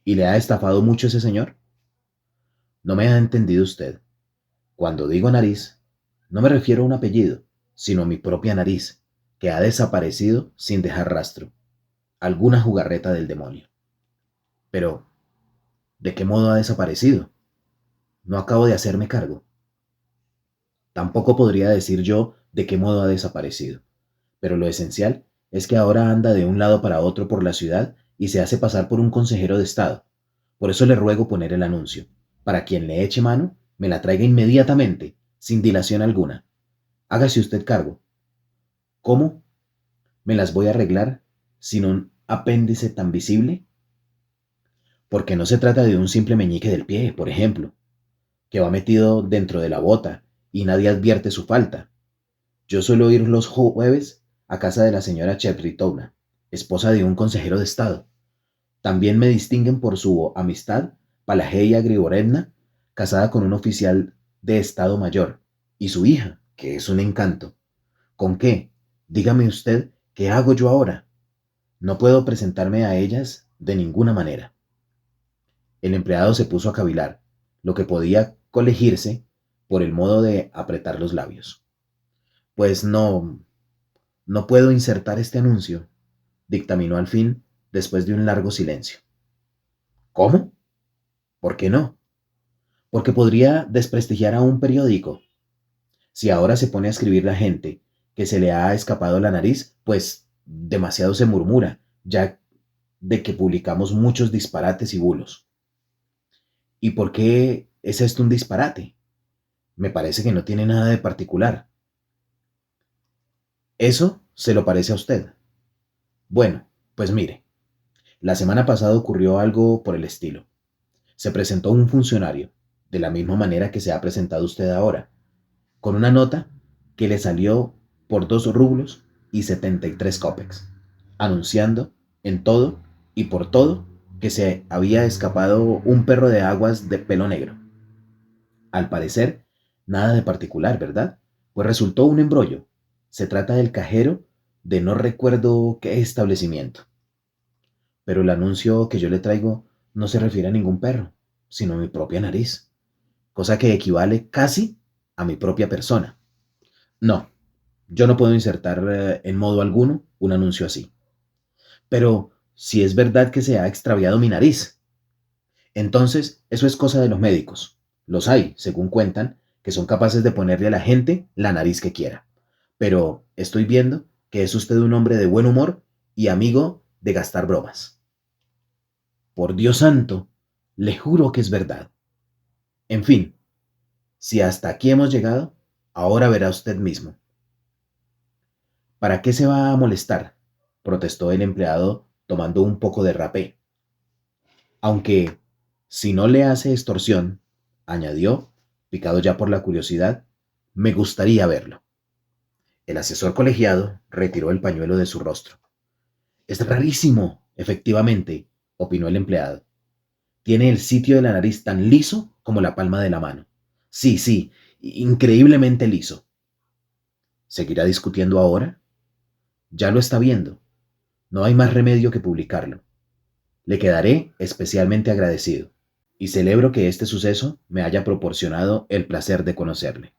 ¿Y le ha estafado mucho ese señor? No me ha entendido usted. Cuando digo nariz, no me refiero a un apellido, sino a mi propia nariz, que ha desaparecido sin dejar rastro. Alguna jugarreta del demonio. Pero, ¿de qué modo ha desaparecido? No acabo de hacerme cargo. Tampoco podría decir yo de qué modo ha desaparecido, pero lo esencial es que ahora anda de un lado para otro por la ciudad y se hace pasar por un consejero de Estado. Por eso le ruego poner el anuncio. Para quien le eche mano, me la traiga inmediatamente, sin dilación alguna. Hágase usted cargo. ¿Cómo me las voy a arreglar sin un apéndice tan visible? Porque no se trata de un simple meñique del pie, por ejemplo, que va metido dentro de la bota y nadie advierte su falta. Yo suelo ir los jueves a casa de la señora Chepritovna, esposa de un consejero de Estado. También me distinguen por su amistad Palageya Grigorievna, casada con un oficial de Estado Mayor, y su hija, que es un encanto. ¿Con qué? Dígame usted, ¿qué hago yo ahora? No puedo presentarme a ellas de ninguna manera. El empleado se puso a cavilar, lo que podía colegirse por el modo de apretar los labios. Pues no puedo insertar este anuncio, dictaminó al fin, después de un largo silencio. ¿Cómo? ¿Por qué no? Porque podría desprestigiar a un periódico. Si ahora se pone a escribir la gente que se le ha escapado la nariz, pues demasiado se murmura, ya de que publicamos muchos disparates y bulos. ¿Y por qué es esto un disparate? Me parece que no tiene nada de particular. Eso se lo parece a usted. Bueno, pues mire, la semana pasada ocurrió algo por el estilo. Se presentó un funcionario, de la misma manera que se ha presentado usted ahora, con una nota que le salió por 2 rublos y 73 copex, anunciando en todo y por todo que se había escapado un perro de aguas de pelo negro. Al parecer, nada de particular, ¿verdad? Pues resultó un embrollo. Se trata del cajero de no recuerdo qué establecimiento. Pero el anuncio que yo le traigo no se refiere a ningún perro, sino a mi propia nariz, cosa que equivale casi a mi propia persona. No, yo no puedo insertar en modo alguno un anuncio así. Pero si es verdad que se ha extraviado mi nariz, entonces eso es cosa de los médicos. Los hay, según cuentan, que son capaces de ponerle a la gente la nariz que quiera. pero estoy viendo que es usted un hombre de buen humor y amigo de gastar bromas. Por Dios santo, le juro que es verdad. En fin, si hasta aquí hemos llegado, ahora verá usted mismo. ¿Para qué se va a molestar?, protestó el empleado tomando un poco de rapé. Aunque, si no le hace extorsión, añadió, picado ya por la curiosidad, me gustaría verlo. El asesor colegiado retiró el pañuelo de su rostro. Es rarísimo, efectivamente, opinó el empleado. Tiene el sitio de la nariz tan liso como la palma de la mano. Sí, sí, increíblemente liso. ¿Seguirá discutiendo ahora? Ya lo está viendo. No hay más remedio que publicarlo. Le quedaré especialmente agradecido y celebro que este suceso me haya proporcionado el placer de conocerle.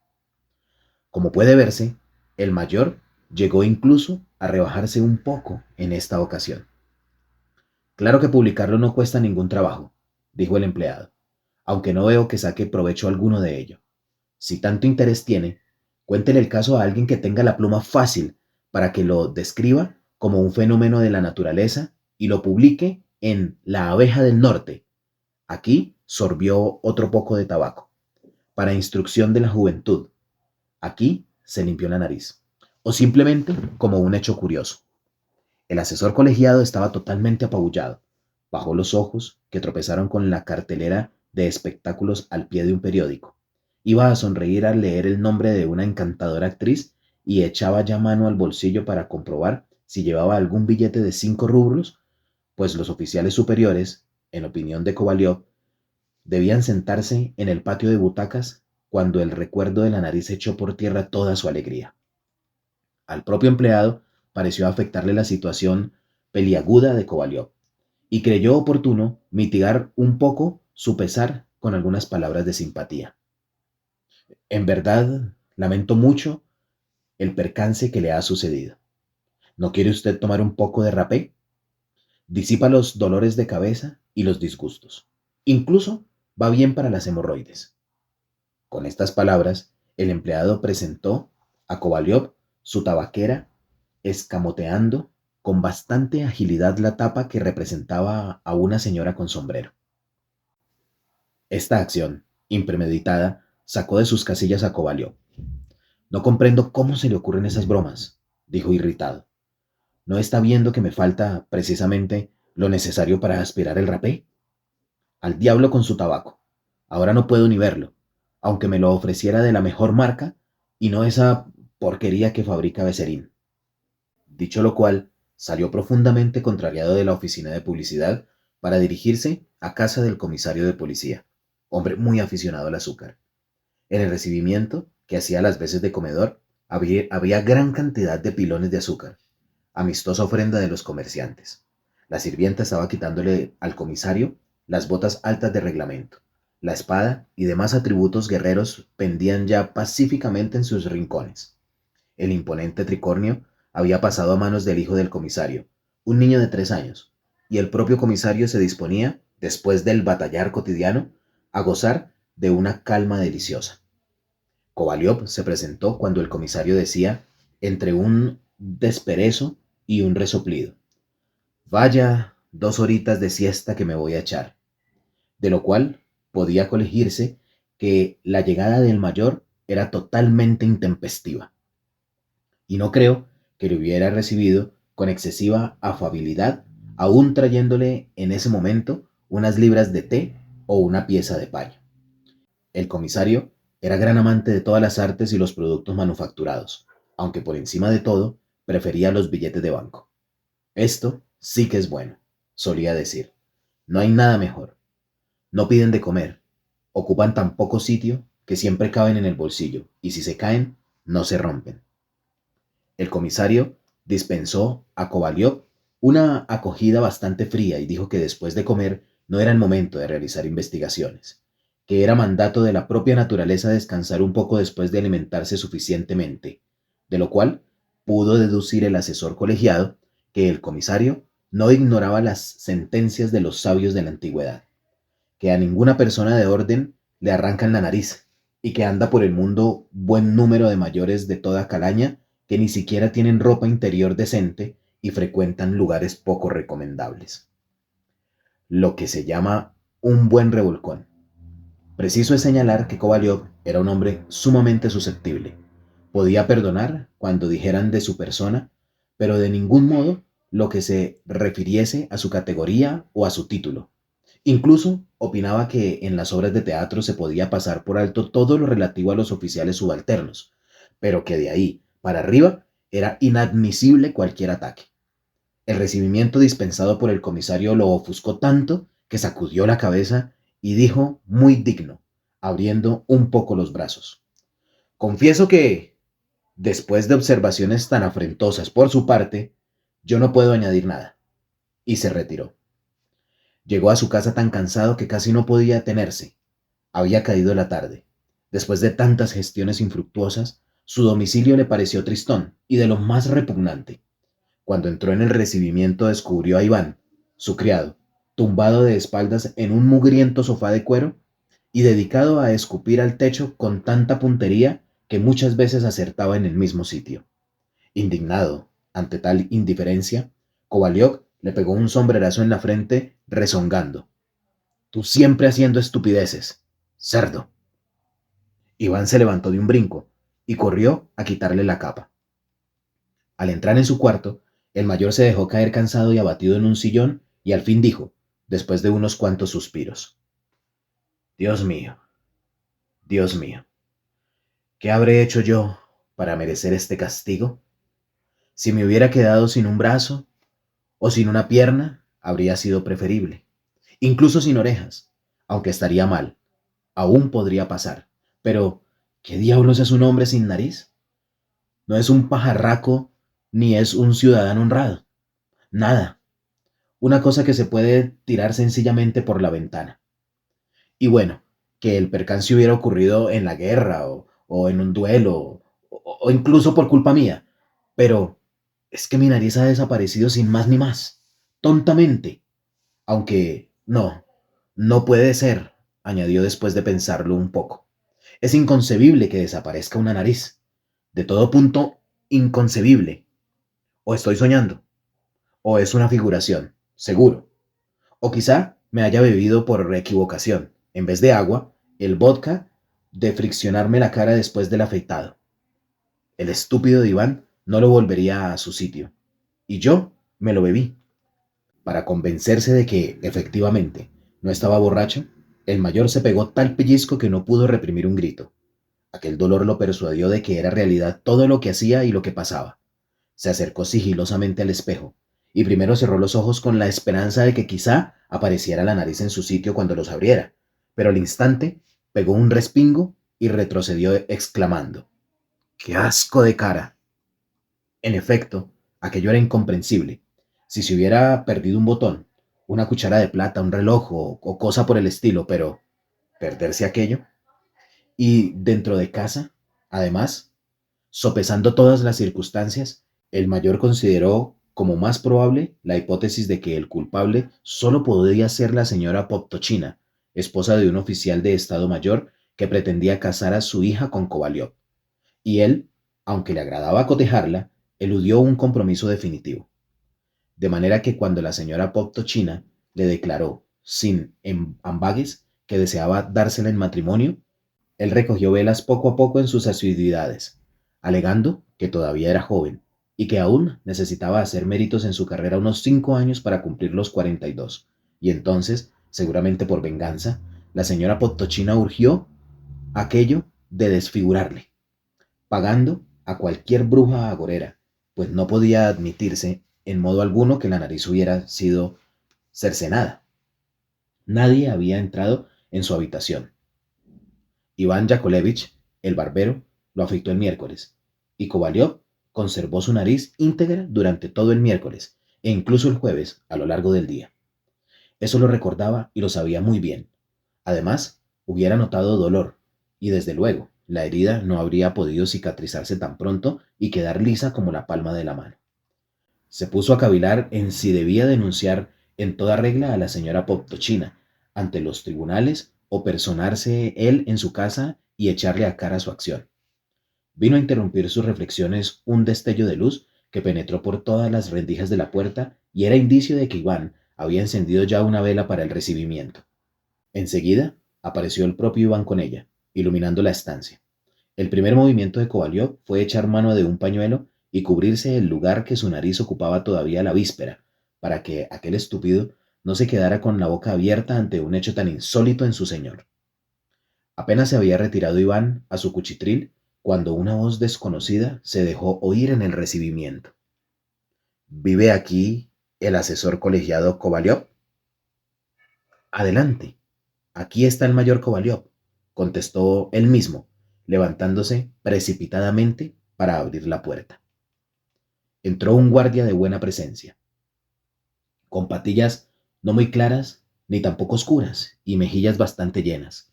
Como puede verse, el mayor llegó incluso a rebajarse un poco en esta ocasión. Claro que publicarlo no cuesta ningún trabajo, dijo el empleado, aunque no veo que saque provecho alguno de ello. Si tanto interés tiene, cuéntele el caso a alguien que tenga la pluma fácil para que lo describa como un fenómeno de la naturaleza y lo publique en La Abeja del Norte. Aquí sorbió otro poco de tabaco. Para instrucción de la juventud. Aquí se limpió la nariz. O simplemente como un hecho curioso. El asesor colegiado estaba totalmente apabullado. Bajó los ojos, que tropezaron con la cartelera de espectáculos al pie de un periódico. Iba a sonreír al leer el nombre de una encantadora actriz y echaba ya mano al bolsillo para comprobar si llevaba algún billete de 5 rublos, pues los oficiales superiores, en opinión de Kovalyov, debían sentarse en el patio de butacas cuando el recuerdo de la nariz echó por tierra toda su alegría. Al propio empleado pareció afectarle la situación peliaguda de Kovalyov y creyó oportuno mitigar un poco su pesar con algunas palabras de simpatía. En verdad, lamento mucho el percance que le ha sucedido. ¿No quiere usted tomar un poco de rapé? Disipa los dolores de cabeza y los disgustos. Incluso va bien para las hemorroides. Con estas palabras, el empleado presentó a Kovalyov su tabaquera, escamoteando con bastante agilidad la tapa que representaba a una señora con sombrero. Esta acción, impremeditada, sacó de sus casillas a Kovalyov. No comprendo cómo se le ocurren esas bromas, dijo irritado. ¿No está viendo que me falta, precisamente, lo necesario para aspirar el rapé? Al diablo con su tabaco. Ahora no puedo ni verlo, aunque me lo ofreciera de la mejor marca y no esa porquería que fabrica Bezerín. Dicho lo cual, salió profundamente contrariado de la oficina de publicidad para dirigirse a casa del comisario de policía, hombre muy aficionado al azúcar. En el recibimiento, que hacía las veces de comedor, había gran cantidad de pilones de azúcar, amistosa ofrenda de los comerciantes. La sirvienta estaba quitándole al comisario las botas altas de reglamento. La espada y demás atributos guerreros pendían ya pacíficamente en sus rincones. El imponente tricornio había pasado a manos del hijo del comisario, un niño de 3 años, y el propio comisario se disponía, después del batallar cotidiano, a gozar de una calma deliciosa. Kovalyov se presentó cuando el comisario decía, entre un desperezo y un resoplido: vaya 2 horitas de siesta que me voy a echar. De lo cual podía colegirse que la llegada del mayor era totalmente intempestiva. Y no creo que le hubiera recibido con excesiva afabilidad, aún trayéndole en ese momento unas libras de té o una pieza de paño. El comisario era gran amante de todas las artes y los productos manufacturados, aunque por encima de todo prefería los billetes de banco. Esto sí que es bueno, solía decir. No hay nada mejor. No piden de comer, ocupan tan poco sitio que siempre caben en el bolsillo, y si se caen, no se rompen. El comisario dispensó a Kovalyov una acogida bastante fría y dijo que después de comer no era el momento de realizar investigaciones, que era mandato de la propia naturaleza descansar un poco después de alimentarse suficientemente, de lo cual pudo deducir el asesor colegiado que el comisario no ignoraba las sentencias de los sabios de la antigüedad, que a ninguna persona de orden le arrancan la nariz y que anda por el mundo buen número de mayores de toda calaña que ni siquiera tienen ropa interior decente y frecuentan lugares poco recomendables. Lo que se llama un buen revolcón. Preciso es señalar que Kovalyov era un hombre sumamente susceptible. Podía perdonar cuando dijeran de su persona, pero de ningún modo lo que se refiriese a su categoría o a su título. Incluso opinaba que en las obras de teatro se podía pasar por alto todo lo relativo a los oficiales subalternos, pero que de ahí para arriba era inadmisible cualquier ataque. El recibimiento dispensado por el comisario lo ofuscó tanto que sacudió la cabeza y dijo muy digno, abriendo un poco los brazos: confieso que, después de observaciones tan afrentosas por su parte, yo no puedo añadir nada. Y se retiró. Llegó a su casa tan cansado que casi no podía tenerse. Había caído la tarde. Después de tantas gestiones infructuosas, su domicilio le pareció tristón y de lo más repugnante. Cuando entró en el recibimiento descubrió a Iván, su criado, tumbado de espaldas en un mugriento sofá de cuero y dedicado a escupir al techo con tanta puntería que muchas veces acertaba en el mismo sitio. Indignado ante tal indiferencia, Kovalyov le pegó un sombrerazo en la frente, rezongando: «Tú siempre haciendo estupideces, cerdo». Iván se levantó de un brinco y corrió a quitarle la capa. Al entrar en su cuarto, el mayor se dejó caer cansado y abatido en un sillón y al fin dijo, después de unos cuantos suspiros: «Dios mío, Dios mío, ¿qué habré hecho yo para merecer este castigo? Si me hubiera quedado sin un brazo o sin una pierna, habría sido preferible. Incluso sin orejas, aunque estaría mal, aún podría pasar. Pero, ¿qué diablos es un hombre sin nariz? No es un pajarraco ni es un ciudadano honrado. Nada. Una cosa que se puede tirar sencillamente por la ventana. Y bueno, que el percance hubiera ocurrido en la guerra o en un duelo o incluso por culpa mía. Pero es que mi nariz ha desaparecido sin más ni más, tontamente. Aunque no, no puede ser, añadió después de pensarlo un poco. Es inconcebible que desaparezca una nariz. De todo punto, inconcebible. O estoy soñando, o es una figuración, seguro. O quizá me haya bebido por equivocación, en vez de agua, el vodka de friccionarme la cara después del afeitado. El estúpido de Iván no lo volvería a su sitio. Y yo me lo bebí. Para convencerse de que, efectivamente, no estaba borracho, el mayor se pegó tal pellizco que no pudo reprimir un grito. Aquel dolor lo persuadió de que era realidad todo lo que hacía y lo que pasaba. Se acercó sigilosamente al espejo, y primero cerró los ojos con la esperanza de que quizá apareciera la nariz en su sitio cuando los abriera, pero al instante pegó un respingo y retrocedió exclamando: «¡Qué asco de cara!». En efecto, aquello era incomprensible. Si se hubiera perdido un botón, una cuchara de plata, un reloj o cosa por el estilo, pero perderse aquello. Y dentro de casa, además, sopesando todas las circunstancias, el mayor consideró como más probable la hipótesis de que el culpable solo podía ser la señora Poptochina, esposa de un oficial de Estado Mayor que pretendía casar a su hija con Kovalyov. Y él, aunque le agradaba cotejarla, eludió un compromiso definitivo. De manera que cuando la señora Poptochina le declaró, sin ambages, que deseaba dársela en matrimonio, él recogió velas poco a poco en sus asiduidades, alegando que todavía era joven y que aún necesitaba hacer méritos en su carrera unos 5 años para cumplir los 42. Y entonces, seguramente por venganza, la señora Pottochina urgió aquello de desfigurarle, pagando a cualquier bruja agorera, pues no podía admitirse en modo alguno que la nariz hubiera sido cercenada. Nadie había entrado en su habitación. Iván Yakovlevich, el barbero, lo afeitó el miércoles, y Kovalyov conservó su nariz íntegra durante todo el miércoles e incluso el jueves a lo largo del día. Eso lo recordaba y lo sabía muy bien. Además, hubiera notado dolor, y desde luego, la herida no habría podido cicatrizarse tan pronto y quedar lisa como la palma de la mano. Se puso a cavilar en si debía denunciar en toda regla a la señora Poptochina ante los tribunales o personarse él en su casa y echarle a cara su acción. Vino a interrumpir sus reflexiones un destello de luz que penetró por todas las rendijas de la puerta y era indicio de que Iván había encendido ya una vela para el recibimiento. Enseguida apareció el propio Iván con ella, iluminando la estancia. El primer movimiento de Kovalyov fue echar mano de un pañuelo y cubrirse el lugar que su nariz ocupaba todavía la víspera, para que aquel estúpido no se quedara con la boca abierta ante un hecho tan insólito en su señor. Apenas se había retirado Iván a su cuchitril cuando una voz desconocida se dejó oír en el recibimiento. ¿Vive aquí el asesor colegiado Kovalyov? Adelante, aquí está el mayor Kovalyov, contestó él mismo, levantándose precipitadamente para abrir la puerta. Entró un guardia de buena presencia, con patillas no muy claras ni tampoco oscuras y mejillas bastante llenas,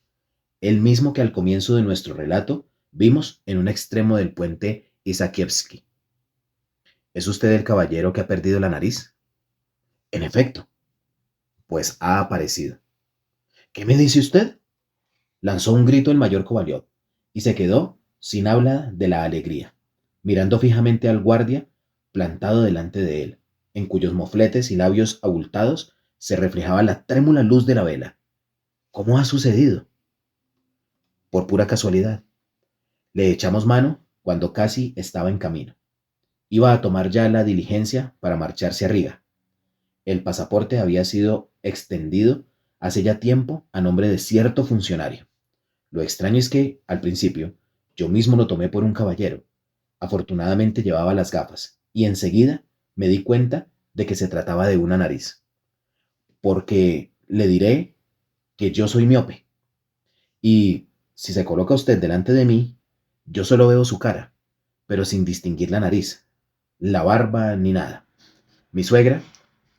el mismo que al comienzo de nuestro relato vimos en un extremo del puente Isakievsky. ¿Es usted el caballero que ha perdido la nariz? En efecto, pues ha aparecido. ¿Qué me dice usted? Lanzó un grito el mayor Kovalyov y se quedó sin habla de la alegría, mirando fijamente al guardia plantado delante de él, en cuyos mofletes y labios abultados se reflejaba la trémula luz de la vela. ¿Cómo ha sucedido? Por pura casualidad. Le echamos mano cuando casi estaba en camino. Iba a tomar ya la diligencia para marcharse a Riga. El pasaporte había sido extendido hace ya tiempo a nombre de cierto funcionario. Lo extraño es que, al principio, yo mismo lo tomé por un caballero. Afortunadamente llevaba las gafas, y enseguida me di cuenta de que se trataba de una nariz. Porque le diré que yo soy miope, y si se coloca usted delante de mí, yo solo veo su cara, pero sin distinguir la nariz, la barba ni nada. Mi suegra,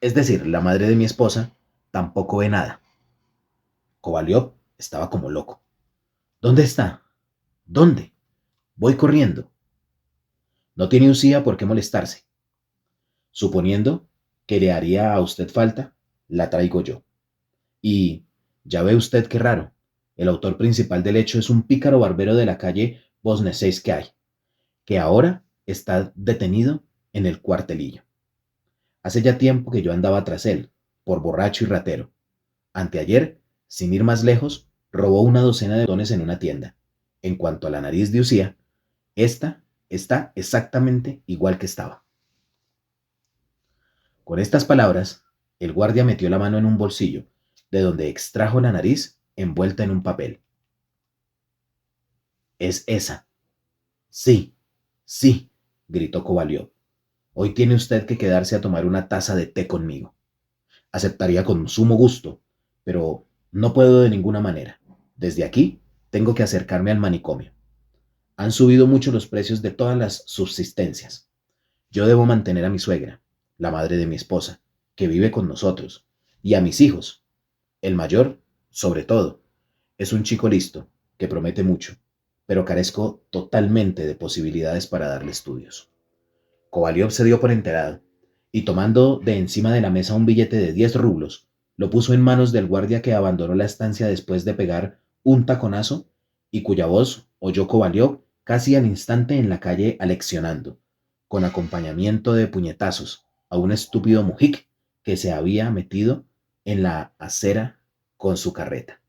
es decir, la madre de mi esposa, tampoco ve nada. Kovalyov estaba como loco. ¿Dónde está? ¿Dónde? Voy corriendo. No tiene usía por qué molestarse. Suponiendo que le haría a usted falta, la traigo yo. Y ya ve usted qué raro. El autor principal del hecho es un pícaro barbero de la calle Vozneseyskaya, que ahora está detenido en el cuartelillo. Hace ya tiempo que yo andaba tras él, por borracho y ratero. Anteayer, sin ir más lejos, robó una docena de botones en una tienda. En cuanto a la nariz de Usía, esta está exactamente igual que estaba. Con estas palabras, el guardia metió la mano en un bolsillo, de donde extrajo la nariz envuelta en un papel. Es esa. Sí, sí, gritó Kovalyov. Hoy tiene usted que quedarse a tomar una taza de té conmigo. Aceptaría con sumo gusto, pero no puedo de ninguna manera. Desde aquí tengo que acercarme al manicomio. Han subido mucho los precios de todas las subsistencias. Yo debo mantener a mi suegra, la madre de mi esposa, que vive con nosotros, y a mis hijos. El mayor, sobre todo, es un chico listo, que promete mucho, pero carezco totalmente de posibilidades para darle estudios. Kovalyov se dio por enterado, y tomando de encima de la mesa un billete de 10 rublos, lo puso en manos del guardia que abandonó la estancia después de pegar un taconazo y cuya voz oyó Kovalyov casi al instante en la calle aleccionando, con acompañamiento de puñetazos, a un estúpido mujik que se había metido en la acera con su carreta.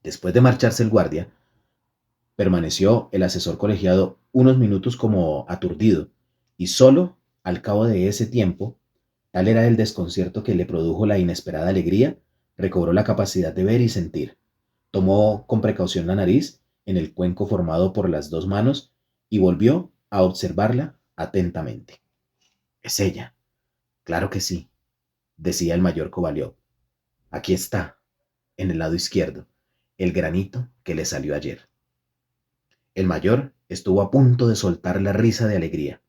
Después de marcharse el guardia, permaneció el asesor colegiado unos minutos como aturdido, y solo al cabo de ese tiempo, tal era el desconcierto que le produjo la inesperada alegría, recobró la capacidad de ver y sentir. Tomó con precaución la nariz en el cuenco formado por las dos manos y volvió a observarla atentamente. Es ella. Claro que sí, decía el mayor Kovalyov. Aquí está, en el lado izquierdo, el granito que le salió ayer. El mayor estuvo a punto de soltar la risa de alegría.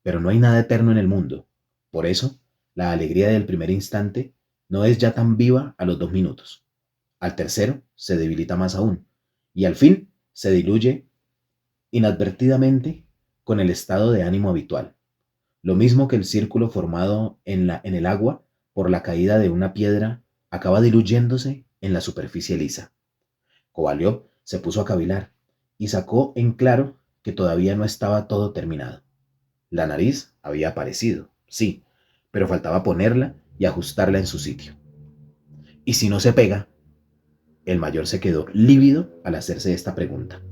Pero no hay nada eterno en el mundo. Por eso, la alegría del primer instante no es ya tan viva a los 2 minutos. Al tercero se debilita más aún, y al fin se diluye inadvertidamente con el estado de ánimo habitual. Lo mismo que el círculo formado en el agua por la caída de una piedra acaba diluyéndose en la superficie lisa. Kovalyov se puso a cavilar y sacó en claro que todavía no estaba todo terminado. La nariz había aparecido, sí, pero faltaba ponerla y ajustarla en su sitio. ¿Y si no se pega? El mayor se quedó lívido al hacerse esta pregunta.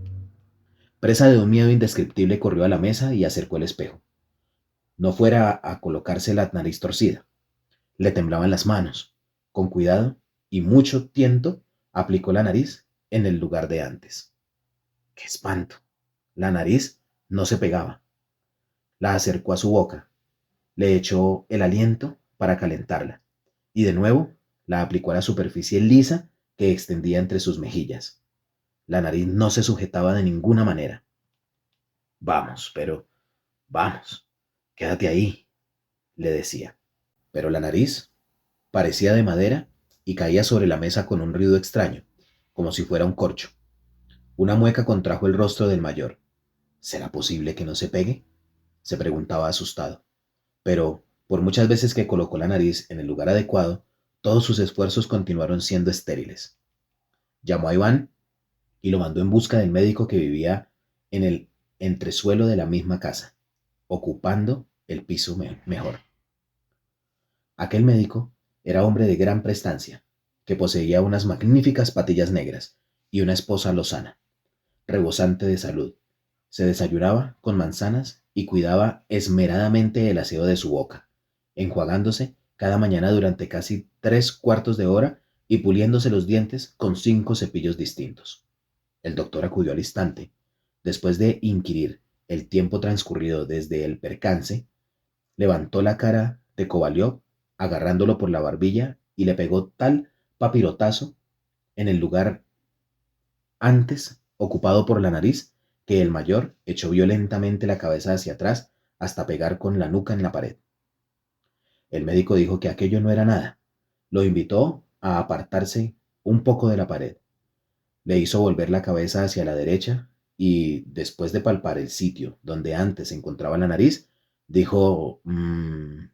Presa de un miedo indescriptible, corrió a la mesa y acercó el espejo. No fuera a colocarse la nariz torcida. Le temblaban las manos. Con cuidado y mucho tiento aplicó la nariz en el lugar de antes. ¡Qué espanto! La nariz no se pegaba. La acercó a su boca, le echó el aliento para calentarla y de nuevo la aplicó a la superficie lisa que extendía entre sus mejillas. La nariz no se sujetaba de ninguna manera. Vamos, pero vamos, quédate ahí, le decía. Pero la nariz parecía de madera y caía sobre la mesa con un ruido extraño, como si fuera un corcho. Una mueca contrajo el rostro del mayor. ¿Será posible que no se pegue? Se preguntaba asustado. Pero, por muchas veces que colocó la nariz en el lugar adecuado, todos sus esfuerzos continuaron siendo estériles. Llamó a Iván y lo mandó en busca del médico que vivía en el entresuelo de la misma casa, ocupando el piso mejor. Aquel médico era hombre de gran prestancia, que poseía unas magníficas patillas negras y una esposa lozana, rebosante de salud. Se desayunaba con manzanas y cuidaba esmeradamente el aseo de su boca, enjuagándose cada mañana durante casi 3/4 de hora y puliéndose los dientes con 5 cepillos distintos. El doctor acudió al instante. Después de inquirir el tiempo transcurrido desde el percance, levantó la cara de Kovalyov, agarrándolo por la barbilla, y le pegó tal papirotazo en el lugar antes ocupado por la nariz que el mayor echó violentamente la cabeza hacia atrás hasta pegar con la nuca en la pared. El médico dijo que aquello no era nada. Lo invitó a apartarse un poco de la pared. Le hizo volver la cabeza hacia la derecha y, después de palpar el sitio donde antes se encontraba la nariz, dijo "Mmm".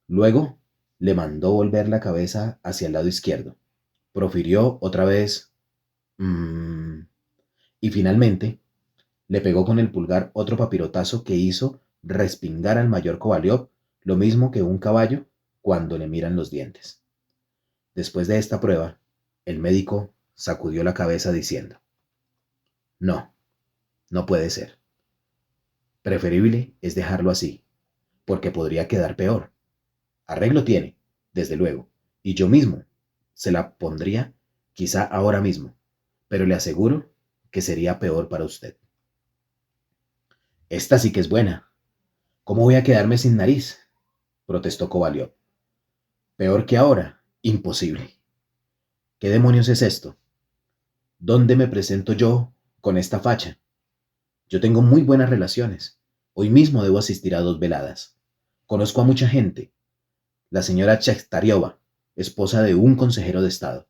Luego le mandó volver la cabeza hacia el lado izquierdo. Profirió otra vez "Mmm", y finalmente le pegó con el pulgar otro papirotazo que hizo respingar al mayor Kovalyov lo mismo que un caballo cuando le miran los dientes. Después de esta prueba, el médico sacudió la cabeza diciendo: No, no puede ser. Preferible es dejarlo así, porque podría quedar peor. Arreglo tiene, desde luego, y yo mismo se la pondría quizá ahora mismo, pero le aseguro que sería peor para usted. Esta sí que es buena. ¿Cómo voy a quedarme sin nariz?, protestó Kovalyov. Peor que ahora, imposible. ¿Qué demonios es esto? ¿Dónde me presento yo con esta facha? Yo tengo muy buenas relaciones. Hoy mismo debo asistir a 2 veladas. Conozco a mucha gente. La señora Chestariova, esposa de un consejero de Estado.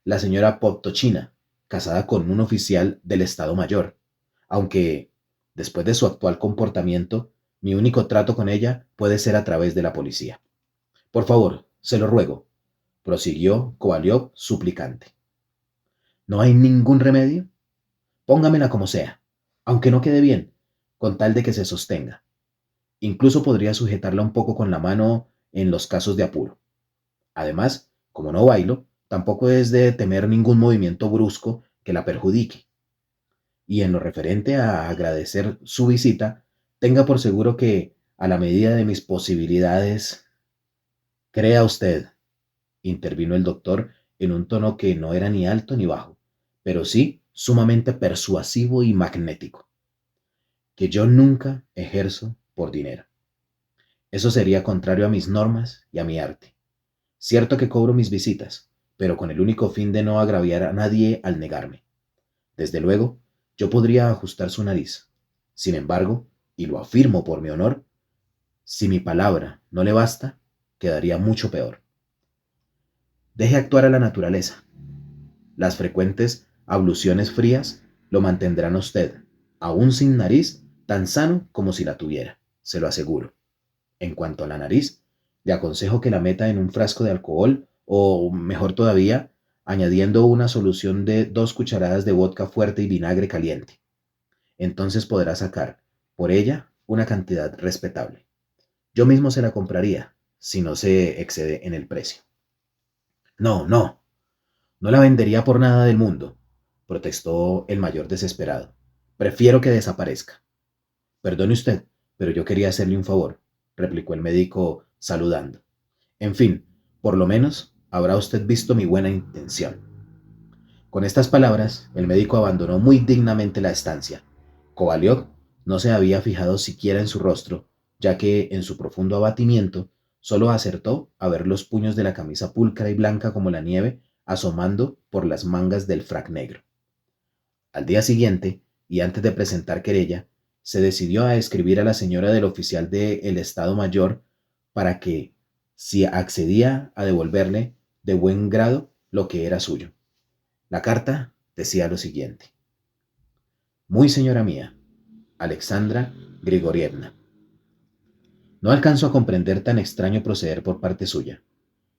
La señora Podtochina, casada con un oficial del Estado Mayor. Aunque, después de su actual comportamiento, mi único trato con ella puede ser a través de la policía. Por favor, se lo ruego, prosiguió Kovalyov suplicante. ¿No hay ningún remedio? Póngamela como sea, aunque no quede bien, con tal de que se sostenga. Incluso podría sujetarla un poco con la mano en los casos de apuro. Además, como no bailo, tampoco es de temer ningún movimiento brusco que la perjudique. Y en lo referente a agradecer su visita, tenga por seguro que, a la medida de mis posibilidades, crea usted, intervino el doctor en un tono que no era ni alto ni bajo, pero sí sumamente persuasivo y magnético, que yo nunca ejerzo por dinero. Eso sería contrario a mis normas y a mi arte. Cierto que cobro mis visitas, pero con el único fin de no agraviar a nadie al negarme. Desde luego, yo podría ajustar su nariz. Sin embargo, y lo afirmo por mi honor, si mi palabra no le basta, quedaría mucho peor. Deje actuar a la naturaleza. Las frecuentes abluciones frías lo mantendrán a usted, aún sin nariz, tan sano como si la tuviera, se lo aseguro. En cuanto a la nariz, le aconsejo que la meta en un frasco de alcohol o, mejor todavía, añadiendo una solución de 2 cucharadas de vodka fuerte y vinagre caliente. Entonces podrá sacar por ella una cantidad respetable. Yo mismo se la compraría, si no se excede en el precio. No, no, no la vendería por nada del mundo, protestó el mayor desesperado. Prefiero que desaparezca. Perdone usted, pero yo quería hacerle un favor, replicó el médico saludando. En fin, por lo menos habrá usted visto mi buena intención. Con estas palabras, el médico abandonó muy dignamente la estancia. Kovalyov no se había fijado siquiera en su rostro, ya que en su profundo abatimiento solo acertó a ver los puños de la camisa pulcra y blanca como la nieve asomando por las mangas del frac negro. Al día siguiente, y antes de presentar querella, se decidió a escribir a la señora del oficial del Estado Mayor para que, si accedía a devolverle de buen grado lo que era suyo. La carta decía lo siguiente: Muy señora mía, Alexandra Grigorievna, no alcanzo a comprender tan extraño proceder por parte suya.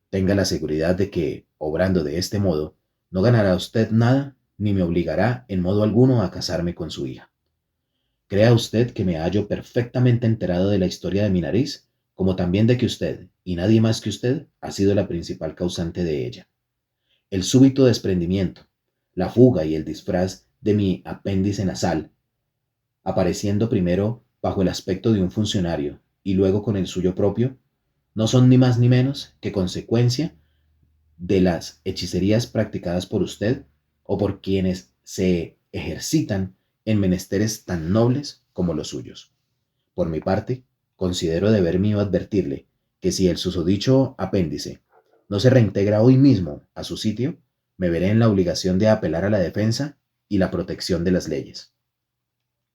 Tenga la seguridad de que, obrando de este modo, no ganará usted nada ni me obligará en modo alguno a casarme con su hija. Crea usted que me hallo perfectamente enterado de la historia de mi nariz, como también de que usted, y nadie más que usted, ha sido la principal causante de ella. El súbito desprendimiento, la fuga y el disfraz de mi apéndice nasal, apareciendo primero bajo el aspecto de un funcionario y luego con el suyo propio, no son ni más ni menos que consecuencia de las hechicerías practicadas por usted o por quienes se ejercitan en menesteres tan nobles como los suyos. Por mi parte, considero deber mío advertirle que si el susodicho apéndice no se reintegra hoy mismo a su sitio, me veré en la obligación de apelar a la defensa y la protección de las leyes.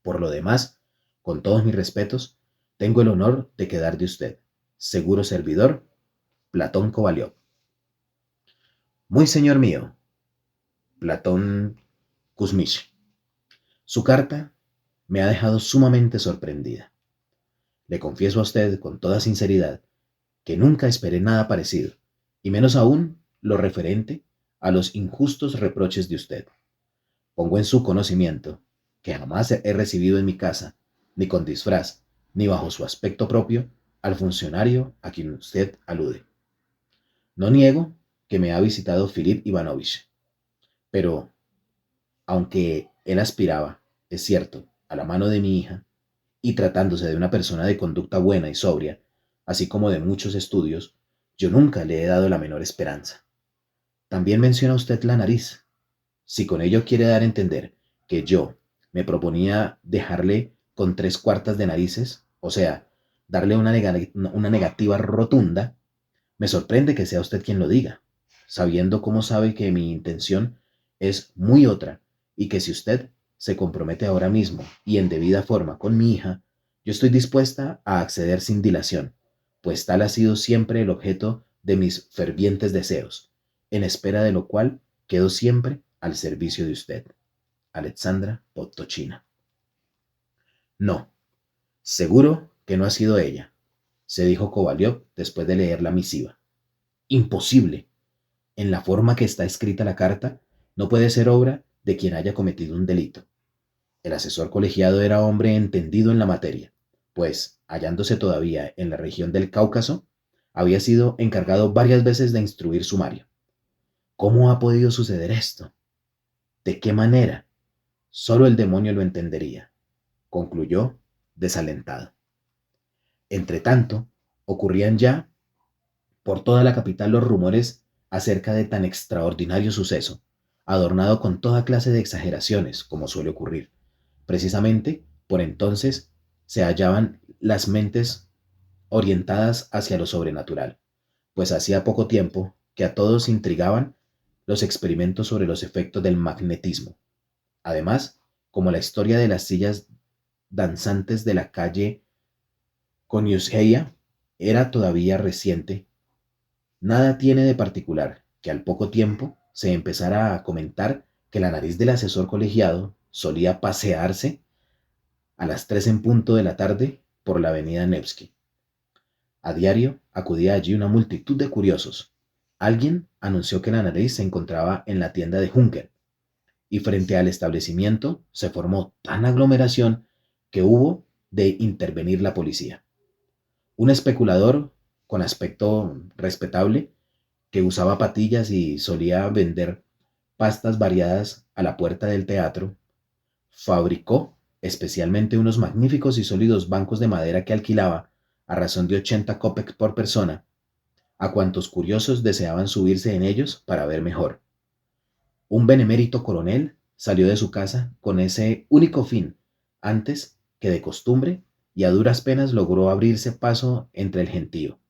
Por lo demás, con todos mis respetos, tengo el honor de quedar de usted, seguro servidor, Platón Kovalyov. Muy señor mío, Platón Kuzmich. Su carta me ha dejado sumamente sorprendida. Le confieso a usted con toda sinceridad que nunca esperé nada parecido, y menos aún lo referente a los injustos reproches de usted. Pongo en su conocimiento que jamás he recibido en mi casa, ni con disfraz, ni bajo su aspecto propio, al funcionario a quien usted alude. No niego que me ha visitado Filip Ivanovich, pero aunque él aspiraba, es cierto, a la mano de mi hija, y tratándose de una persona de conducta buena y sobria, así como de muchos estudios, yo nunca le he dado la menor esperanza. También menciona usted la nariz. Si con ello quiere dar a entender que yo me proponía dejarle con 3/4 de narices, o sea, darle una negativa rotunda, me sorprende que sea usted quien lo diga, sabiendo cómo sabe que mi intención es muy otra y que si usted se compromete ahora mismo y en debida forma con mi hija, yo estoy dispuesta a acceder sin dilación, pues tal ha sido siempre el objeto de mis fervientes deseos, en espera de lo cual quedo siempre al servicio de usted, Alexandra Podtochina. No, seguro que no ha sido ella, se dijo Kovalyov después de leer la misiva. Imposible. En la forma que está escrita la carta, no puede ser obra de quien haya cometido un delito. El asesor colegiado era hombre entendido en la materia, pues, hallándose todavía en la región del Cáucaso, había sido encargado varias veces de instruir sumario. ¿Cómo ha podido suceder esto? ¿De qué manera? Solo el demonio lo entendería, concluyó desalentado. Entretanto, ocurrían ya por toda la capital los rumores acerca de tan extraordinario suceso, adornado con toda clase de exageraciones, como suele ocurrir. Precisamente por entonces se hallaban las mentes orientadas hacia lo sobrenatural, pues hacía poco tiempo que a todos intrigaban los experimentos sobre los efectos del magnetismo. Además, como la historia de las sillas danzantes de la calle Koniushaya era todavía reciente, nada tiene de particular que al poco tiempo se empezara a comentar que la nariz del asesor colegiado solía pasearse a las 3 en punto de la tarde por la avenida Nevsky. A diario acudía allí una multitud de curiosos, Alguien anunció que la nariz se encontraba en la tienda de Juncker, y frente al establecimiento se formó tan aglomeración que hubo de intervenir la policía. Un especulador con aspecto respetable, que usaba patillas y solía vender pastas variadas a la puerta del teatro, fabricó especialmente unos magníficos y sólidos bancos de madera que alquilaba a razón de 80 copecks por persona a cuantos curiosos deseaban subirse en ellos para ver mejor. Un benemérito coronel salió de su casa con ese único fin, antes que de costumbre, y a duras penas logró abrirse paso entre el gentío.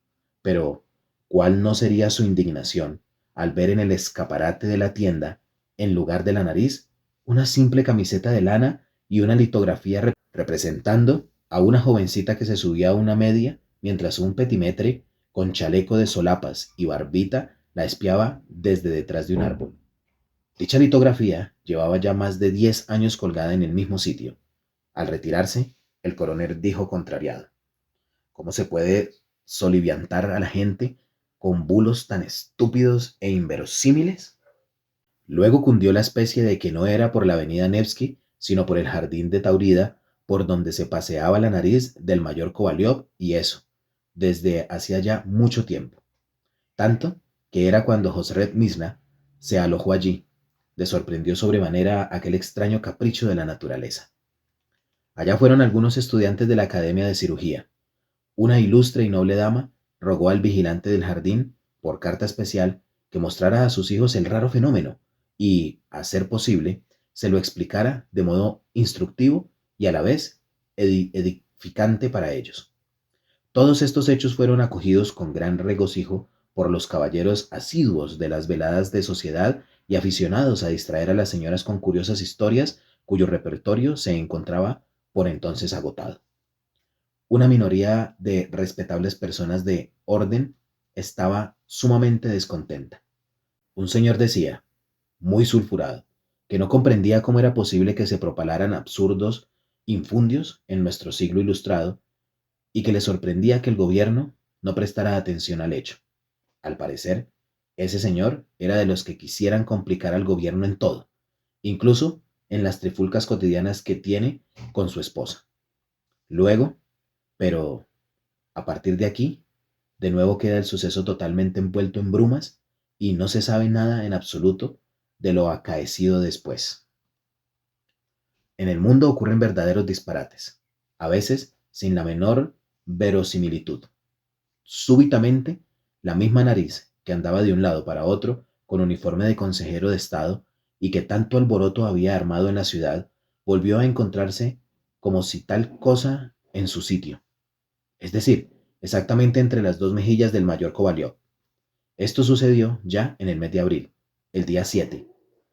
Pero, ¿cuál no sería su indignación al ver en el escaparate de la tienda, en lugar de la nariz, una simple camiseta de lana y una litografía representando a una jovencita que se subía a una media mientras un petimetre con chaleco de solapas y barbita la espiaba desde detrás de un árbol? Dicha litografía llevaba ya más de 10 años colgada en el mismo sitio. Al retirarse, el coronel dijo contrariado: ¿Cómo se puede soliviantar a la gente con bulos tan estúpidos e inverosímiles? Luego cundió la especie de que no era por la avenida Nevsky, sino por el jardín de Taurida, por donde se paseaba la nariz del mayor Kovalyov, y eso, desde hacía ya mucho tiempo. Tanto que era cuando Josret Misna se alojó allí, le sorprendió sobremanera aquel extraño capricho de la naturaleza. Allá fueron algunos estudiantes de la Academia de Cirugía. Una ilustre y noble dama rogó al vigilante del jardín, por carta especial, que mostrara a sus hijos el raro fenómeno y, a ser posible, se lo explicara de modo instructivo y a la vez edificante para ellos. Todos estos hechos fueron acogidos con gran regocijo por los caballeros asiduos de las veladas de sociedad y aficionados a distraer a las señoras con curiosas historias cuyo repertorio se encontraba por entonces agotado. Una minoría de respetables personas de orden estaba sumamente descontenta. Un señor decía, muy sulfurado, que no comprendía cómo era posible que se propalaran absurdos infundios en nuestro siglo ilustrado, y que le sorprendía que el gobierno no prestara atención al hecho. Al parecer, ese señor era de los que quisieran complicar al gobierno en todo, incluso en las trifulcas cotidianas que tiene con su esposa. Luego, pero a partir de aquí, de nuevo queda el suceso totalmente envuelto en brumas y no se sabe nada en absoluto de lo acaecido después. En el mundo ocurren verdaderos disparates, a veces sin la menor verosimilitud. Súbitamente, la misma nariz que andaba de un lado para otro con uniforme de consejero de Estado y que tanto alboroto había armado en la ciudad, volvió a encontrarse como si tal cosa en su sitio, es decir, exactamente entre las dos mejillas del mayor Kovalyov. Esto sucedió ya en el mes de abril, el día 7.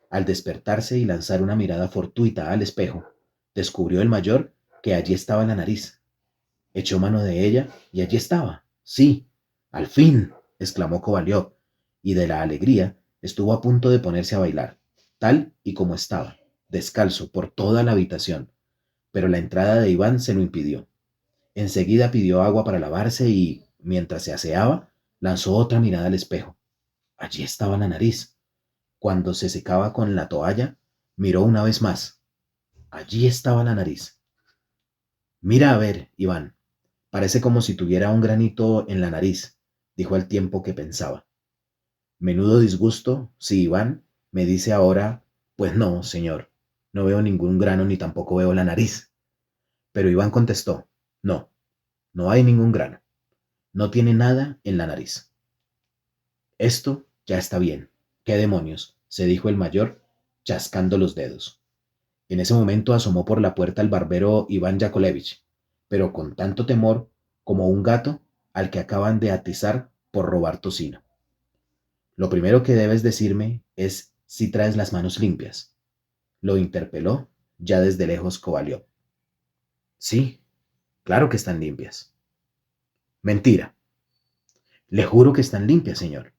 Al despertarse y lanzar una mirada fortuita al espejo, descubrió el mayor que allí estaba la nariz. Echó mano de ella y allí estaba. Sí, al fin, exclamó Kovalyov, y de la alegría estuvo a punto de ponerse a bailar, tal y como estaba, descalzo por toda la habitación, pero la entrada de Iván se lo impidió. Enseguida pidió agua para lavarse y, mientras se aseaba, lanzó otra mirada al espejo. Allí estaba la nariz. Cuando se secaba con la toalla, miró una vez más. Allí estaba la nariz. Mira a ver, Iván, parece como si tuviera un granito en la nariz, dijo al tiempo que pensaba. Menudo disgusto si Iván me dice ahora, pues no, señor, no veo ningún grano ni tampoco veo la nariz. Pero Iván contestó, no, no hay ningún grano, no tiene nada en la nariz. Esto ya está bien. ¿Qué demonios?, se dijo el mayor, chascando los dedos. En ese momento asomó por la puerta el barbero Iván Yakovlevich, pero con tanto temor como un gato al que acaban de atizar por robar tocino. Lo primero que debes decirme es si traes las manos limpias. Lo interpeló ya desde lejos Kovalyov. Sí, claro que están limpias. Mentira. Le juro que están limpias, señor.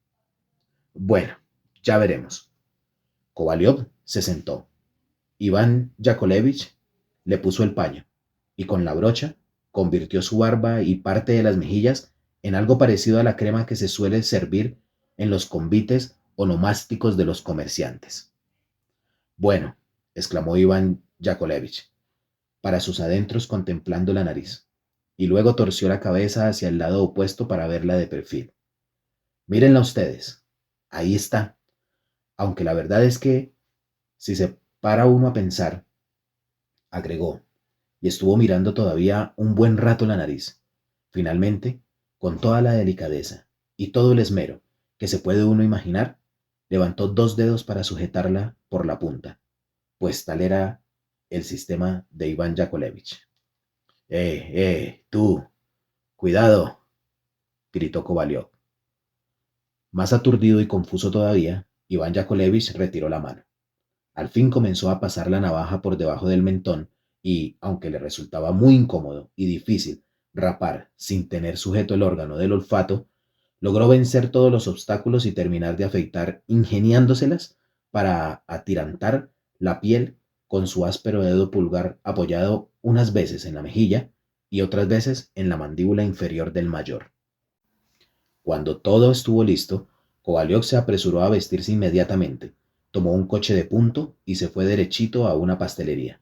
Bueno, ya veremos. Kovalyov se sentó. Iván Yakovlevich le puso el paño y con la brocha convirtió su barba y parte de las mejillas en algo parecido a la crema que se suele servir en los convites onomásticos de los comerciantes. Bueno, exclamó Iván Yakovlevich, para sus adentros contemplando la nariz, y luego torció la cabeza hacia el lado opuesto para verla de perfil. Mírenla ustedes, ahí está, aunque la verdad es que, si se para uno a pensar, agregó, y estuvo mirando todavía un buen rato la nariz. Finalmente, con toda la delicadeza y todo el esmero que se puede uno imaginar, levantó dos dedos para sujetarla por la punta, pues tal era el sistema de Iván Yakovlevich. Tú, cuidado, gritó Kovalyov. Más aturdido y confuso todavía, Iván Yakovlevich retiró la mano. Al fin comenzó a pasar la navaja por debajo del mentón y, aunque le resultaba muy incómodo y difícil rapar sin tener sujeto el órgano del olfato, logró vencer todos los obstáculos y terminar de afeitar ingeniándoselas para atirantar la piel con su áspero dedo pulgar apoyado unas veces en la mejilla y otras veces en la mandíbula inferior del mayor. Cuando todo estuvo listo, Kovalyov se apresuró a vestirse inmediatamente, tomó un coche de punto y se fue derechito a una pastelería.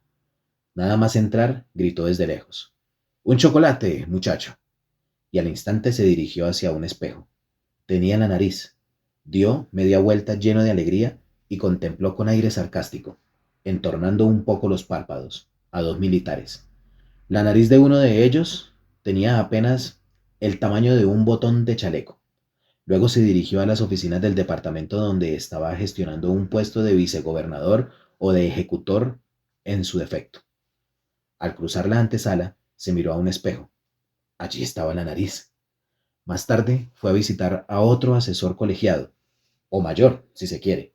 Nada más entrar, gritó desde lejos. ¡Un chocolate, muchacho! Y al instante se dirigió hacia un espejo. Tenía la nariz. Dio media vuelta lleno de alegría y contempló con aire sarcástico, entornando un poco los párpados, a dos militares. La nariz de uno de ellos tenía apenas el tamaño de un botón de chaleco. Luego se dirigió a las oficinas del departamento donde estaba gestionando un puesto de vicegobernador o de ejecutor en su defecto. Al cruzar la antesala, se miró a un espejo. Allí estaba la nariz. Más tarde fue a visitar a otro asesor colegiado, o mayor, si se quiere,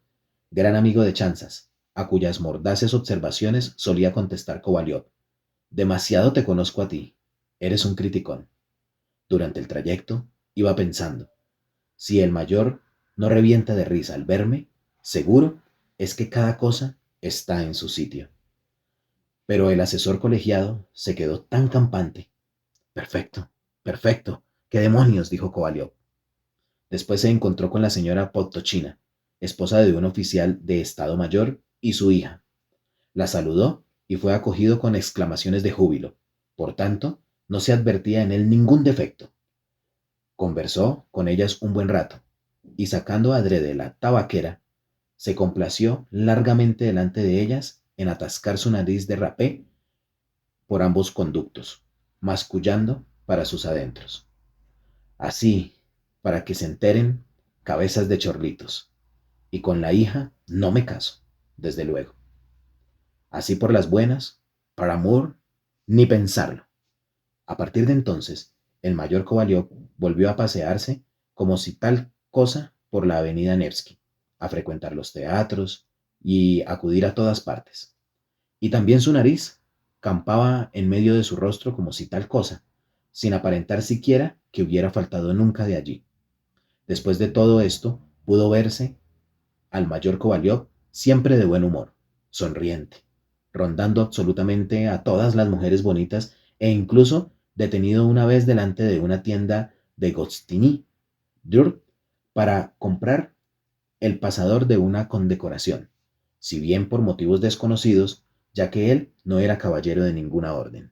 gran amigo de chanzas, a cuyas mordaces observaciones solía contestar Kovalyov. Demasiado te conozco a ti. Eres un criticón. Durante el trayecto, iba pensando. Si el mayor no revienta de risa al verme, seguro es que cada cosa está en su sitio. Pero el asesor colegiado se quedó tan campante. Perfecto, perfecto. ¿Qué demonios? Dijo Kovalyov. Después se encontró con la señora Podtochina, esposa de un oficial de Estado Mayor, y su hija. La saludó y fue acogido con exclamaciones de júbilo. Por tanto, no se advertía en él ningún defecto. Conversó con ellas un buen rato, y sacando adrede la tabaquera, se complació largamente delante de ellas en atascar su nariz de rapé por ambos conductos, mascullando para sus adentros. Así, para que se enteren, cabezas de chorlitos. Y con la hija no me caso, desde luego. Así por las buenas, para amor, ni pensarlo. A partir de entonces, el mayor Kovalyov volvió a pasearse como si tal cosa por la avenida Nevsky, a frecuentar los teatros y acudir a todas partes. Y también su nariz campaba en medio de su rostro como si tal cosa, sin aparentar siquiera que hubiera faltado nunca de allí. Después de todo esto, pudo verse al mayor Kovalyov siempre de buen humor, sonriente, rondando absolutamente a todas las mujeres bonitas e incluso detenido una vez delante de una tienda de Gostiny Djurd para comprar el pasador de una condecoración, si bien por motivos desconocidos, ya que él no era caballero de ninguna orden.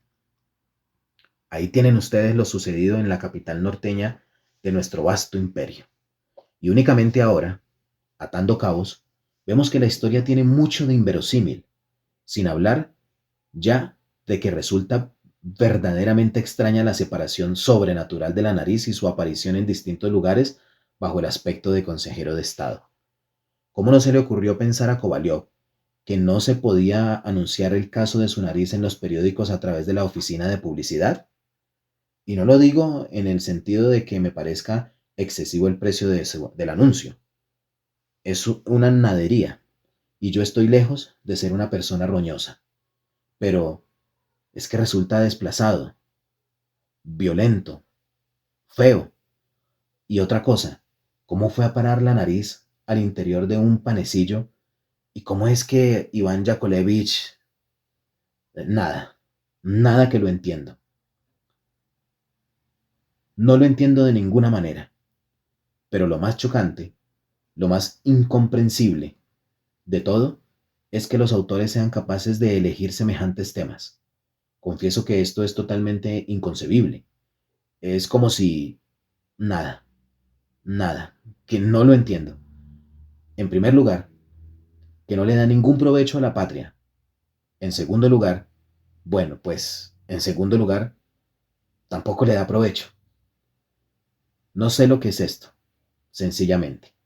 Ahí tienen ustedes lo sucedido en la capital norteña de nuestro vasto imperio. Y únicamente ahora, atando cabos, vemos que la historia tiene mucho de inverosímil, sin hablar ya de que resulta verdaderamente extraña la separación sobrenatural de la nariz y su aparición en distintos lugares bajo el aspecto de consejero de Estado. ¿Cómo no se le ocurrió pensar a Kovalyov que no se podía anunciar el caso de su nariz en los periódicos a través de la oficina de publicidad? Y no lo digo en el sentido de que me parezca excesivo el precio del anuncio. Es una nadería y yo estoy lejos de ser una persona roñosa. Pero es que resulta desplazado, violento, feo. Y otra cosa, ¿cómo fue a parar la nariz al interior de un panecillo? ¿Y cómo es que Iván Yakovlevich... Nada, nada que lo entiendo. No lo entiendo de ninguna manera. Pero lo más chocante Lo más incomprensible de todo es que los autores sean capaces de elegir semejantes temas. Confieso que esto es totalmente inconcebible. Es como si... nada, nada, que no lo entiendo. En primer lugar, que no le da ningún provecho a la patria. En segundo lugar, bueno, pues, en segundo lugar, tampoco le da provecho. No sé lo que es esto, sencillamente.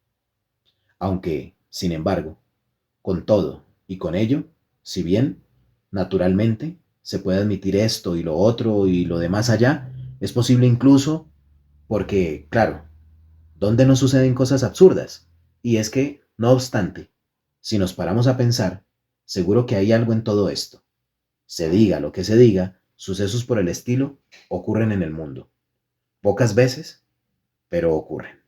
Aunque, sin embargo, con todo y con ello, si bien, naturalmente, se puede admitir esto y lo otro y lo demás allá, es posible incluso porque, claro, ¿dónde no suceden cosas absurdas? Y es que, no obstante, si nos paramos a pensar, seguro que hay algo en todo esto. Se diga lo que se diga, sucesos por el estilo ocurren en el mundo. Pocas veces, pero ocurren.